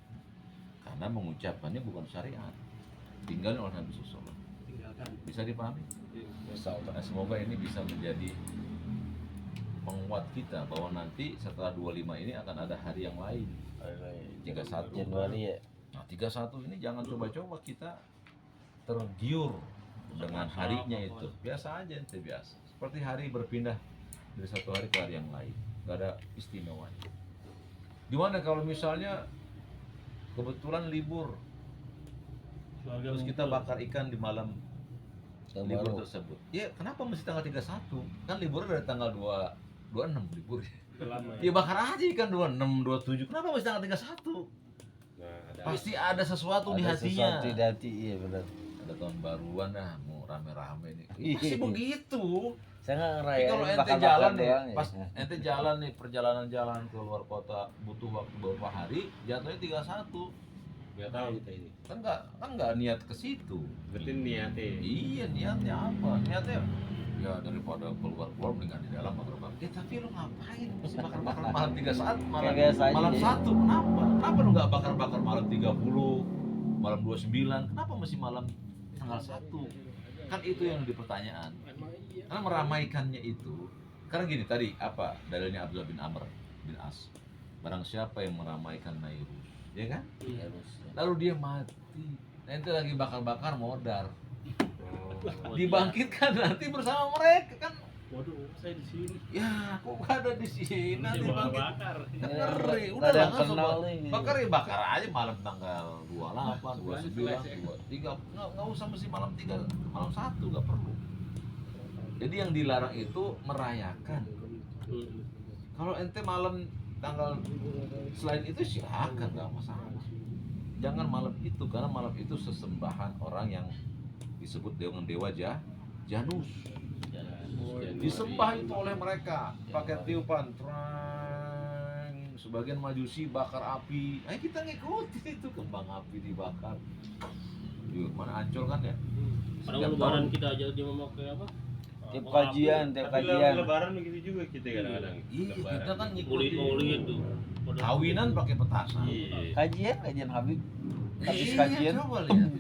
Karena mengucapkannya bukan syariat. Tinggalin oleh Nabi SAW. Bisa dipahami? Nah, semoga ini bisa menjadi penguat kita bahwa nanti setelah 25 ini akan ada hari yang lain. 31 Januari ya. Nah, 31 ini jangan coba-coba kita tergiur dengan harinya itu. Biasa aja, ente biasa. Seperti hari berpindah dari satu hari ke hari yang lain. Gak ada istimewanya. Gimana kalau misalnya kebetulan libur, terus kita bakar ikan di malam libur tersebut. Ya, kenapa mesti tanggal 31? Kan liburnya dari tanggal 26 libur. Ya bakar aja ikan 26, 27. Kenapa mesti tanggal 31? Pasti ada sesuatu di hatinya. Sesuatu di hati, iya benar. Ada tahun baruan dah, mau rame-rame nih. Pasti begitu. Saya nggak Tapi ngerayain kalau ente bakar-bakar jalan nih, doang ya. pas ente jalan nih perjalanan ke luar kota butuh waktu beberapa hari, jatuhnya 31. Nggak tahu kita ini. Kan nggak niat ke situ. Berarti niatnya. Iya, niatnya apa? Niatnya ya daripada keluar mendingan di dalam bakar-bakar. Tapi lu ngapain mesti bakar-bakar malam 31, malam Kayak biasa aja malam deh. 1? Kenapa lu nggak bakar-bakar malam 30, malam 29? Kenapa mesti malam tanggal 1? Kan itu yang jadi pertanyaan. Karena meramaikannya itu, karena gini tadi apa dalilnya Abdullah bin Amr bin As, barang siapa yang meramaikan Nairus, ya kan? Lalu dia mati, nanti lagi bakar-bakar modar, dibangkitkan nanti bersama mereka kan? Waduh, saya di sini. Ya, kok gak ada di sini? Nanti bangkit, Bakar. kan ngeri. Nggak Udah ada lah, yang nggak usah kenal buat- nih. bakar aja malam tanggal 28, 29, 23. Nggak usah mesti malam 3, malam 1 nggak perlu. Jadi yang dilarang itu merayakan. Kalau ente malam tanggal selain itu silakan, nggak masalah. Jangan malam itu, karena malam itu sesembahan orang yang disebut dengan dewa Janus. Disembah itu oleh mereka pakai tiupan, terang. Sebagian majusi bakar api. Ayo kita ngikutin itu, kembang api dibakar. Di mana Ancol kan ya? Pada Setiap lebaran tahun. kita aja dia memakai apa? Tiap kajian, tiap Tapi kajian. lebaran begitu juga kita kadang-kadang. Iya, kita kan Kulit ngikutin. itu. Kawinan pakai petasan. Iya. Kajian Habib. Habis Iya, kajian. coba lihat.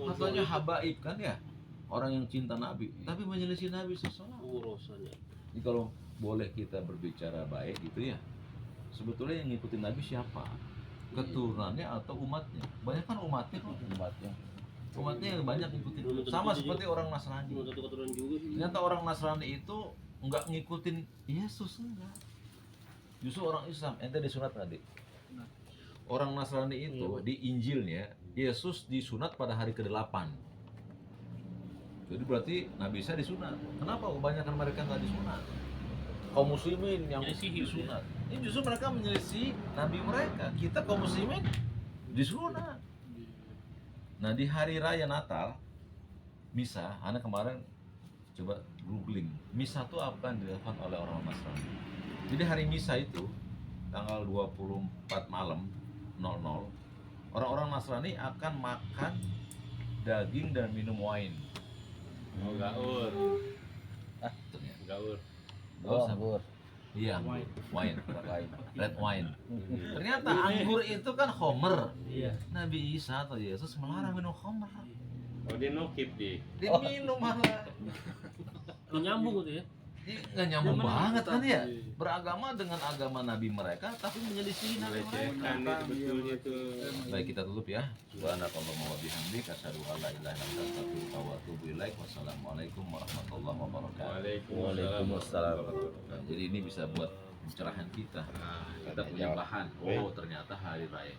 Katanya habaib kan ya, orang yang cinta Nabi, tapi menyelisih Nabi sesalah. Urusannya. Jadi kalau boleh kita berbicara baik gitu ya, sebetulnya yang ngikutin Nabi siapa? Keturunannya atau umatnya? Banyak kan umatnya kok. Umatnya yang banyak ngikutin. Sama seperti orang Nasrani. Mau satu keturunan juga sih. Ternyata orang Nasrani itu nggak ngikutin Yesus, enggak. Justru orang Islam. Ente disunat tadi. Orang Nasrani itu di Injilnya Yesus disunat pada hari ke-8. Jadi berarti Nabi Isa disunat. Kenapa kebanyakan mereka nggak disunat? Kaum muslimin yang disunat. Ini justru mereka menyelisih Nabi mereka. Kita kaum muslimin disunat. Nah di hari raya Natal, misa, anak kemarin coba googling, misa itu apa yang dilakukan oleh orang Nasrani. Jadi hari misa itu tanggal 24 malam 00, orang-orang Nasrani akan makan daging dan minum wine. Oh, gaul. Ternyata. Gaul. Anggur. Iya, wine, red wine. Ternyata anggur itu kan khamr. Iya. Nabi Isa atau Yesus melarang minum khamr. Oh, dia nokip deh. Dia minum malah. Nyambung gitu ya. Ini nggak nyambung banget kan ya? Beragama dengan agama Nabi mereka, tapi menyelisih Nabi Melecehkan mereka. itu betulnya tuh. Baik, kita tutup ya. Subhanakallahumma wa bihamdika asyhadu an la ilaha illa anta astaghfiruka wa atubu ilaik. Wassalamualaikum warahmatullahi wabarakatuh. Waalaikumsalam. Nah, jadi ini bisa buat pencerahan kita. Kita punya bahan. Oh, ternyata hari raya.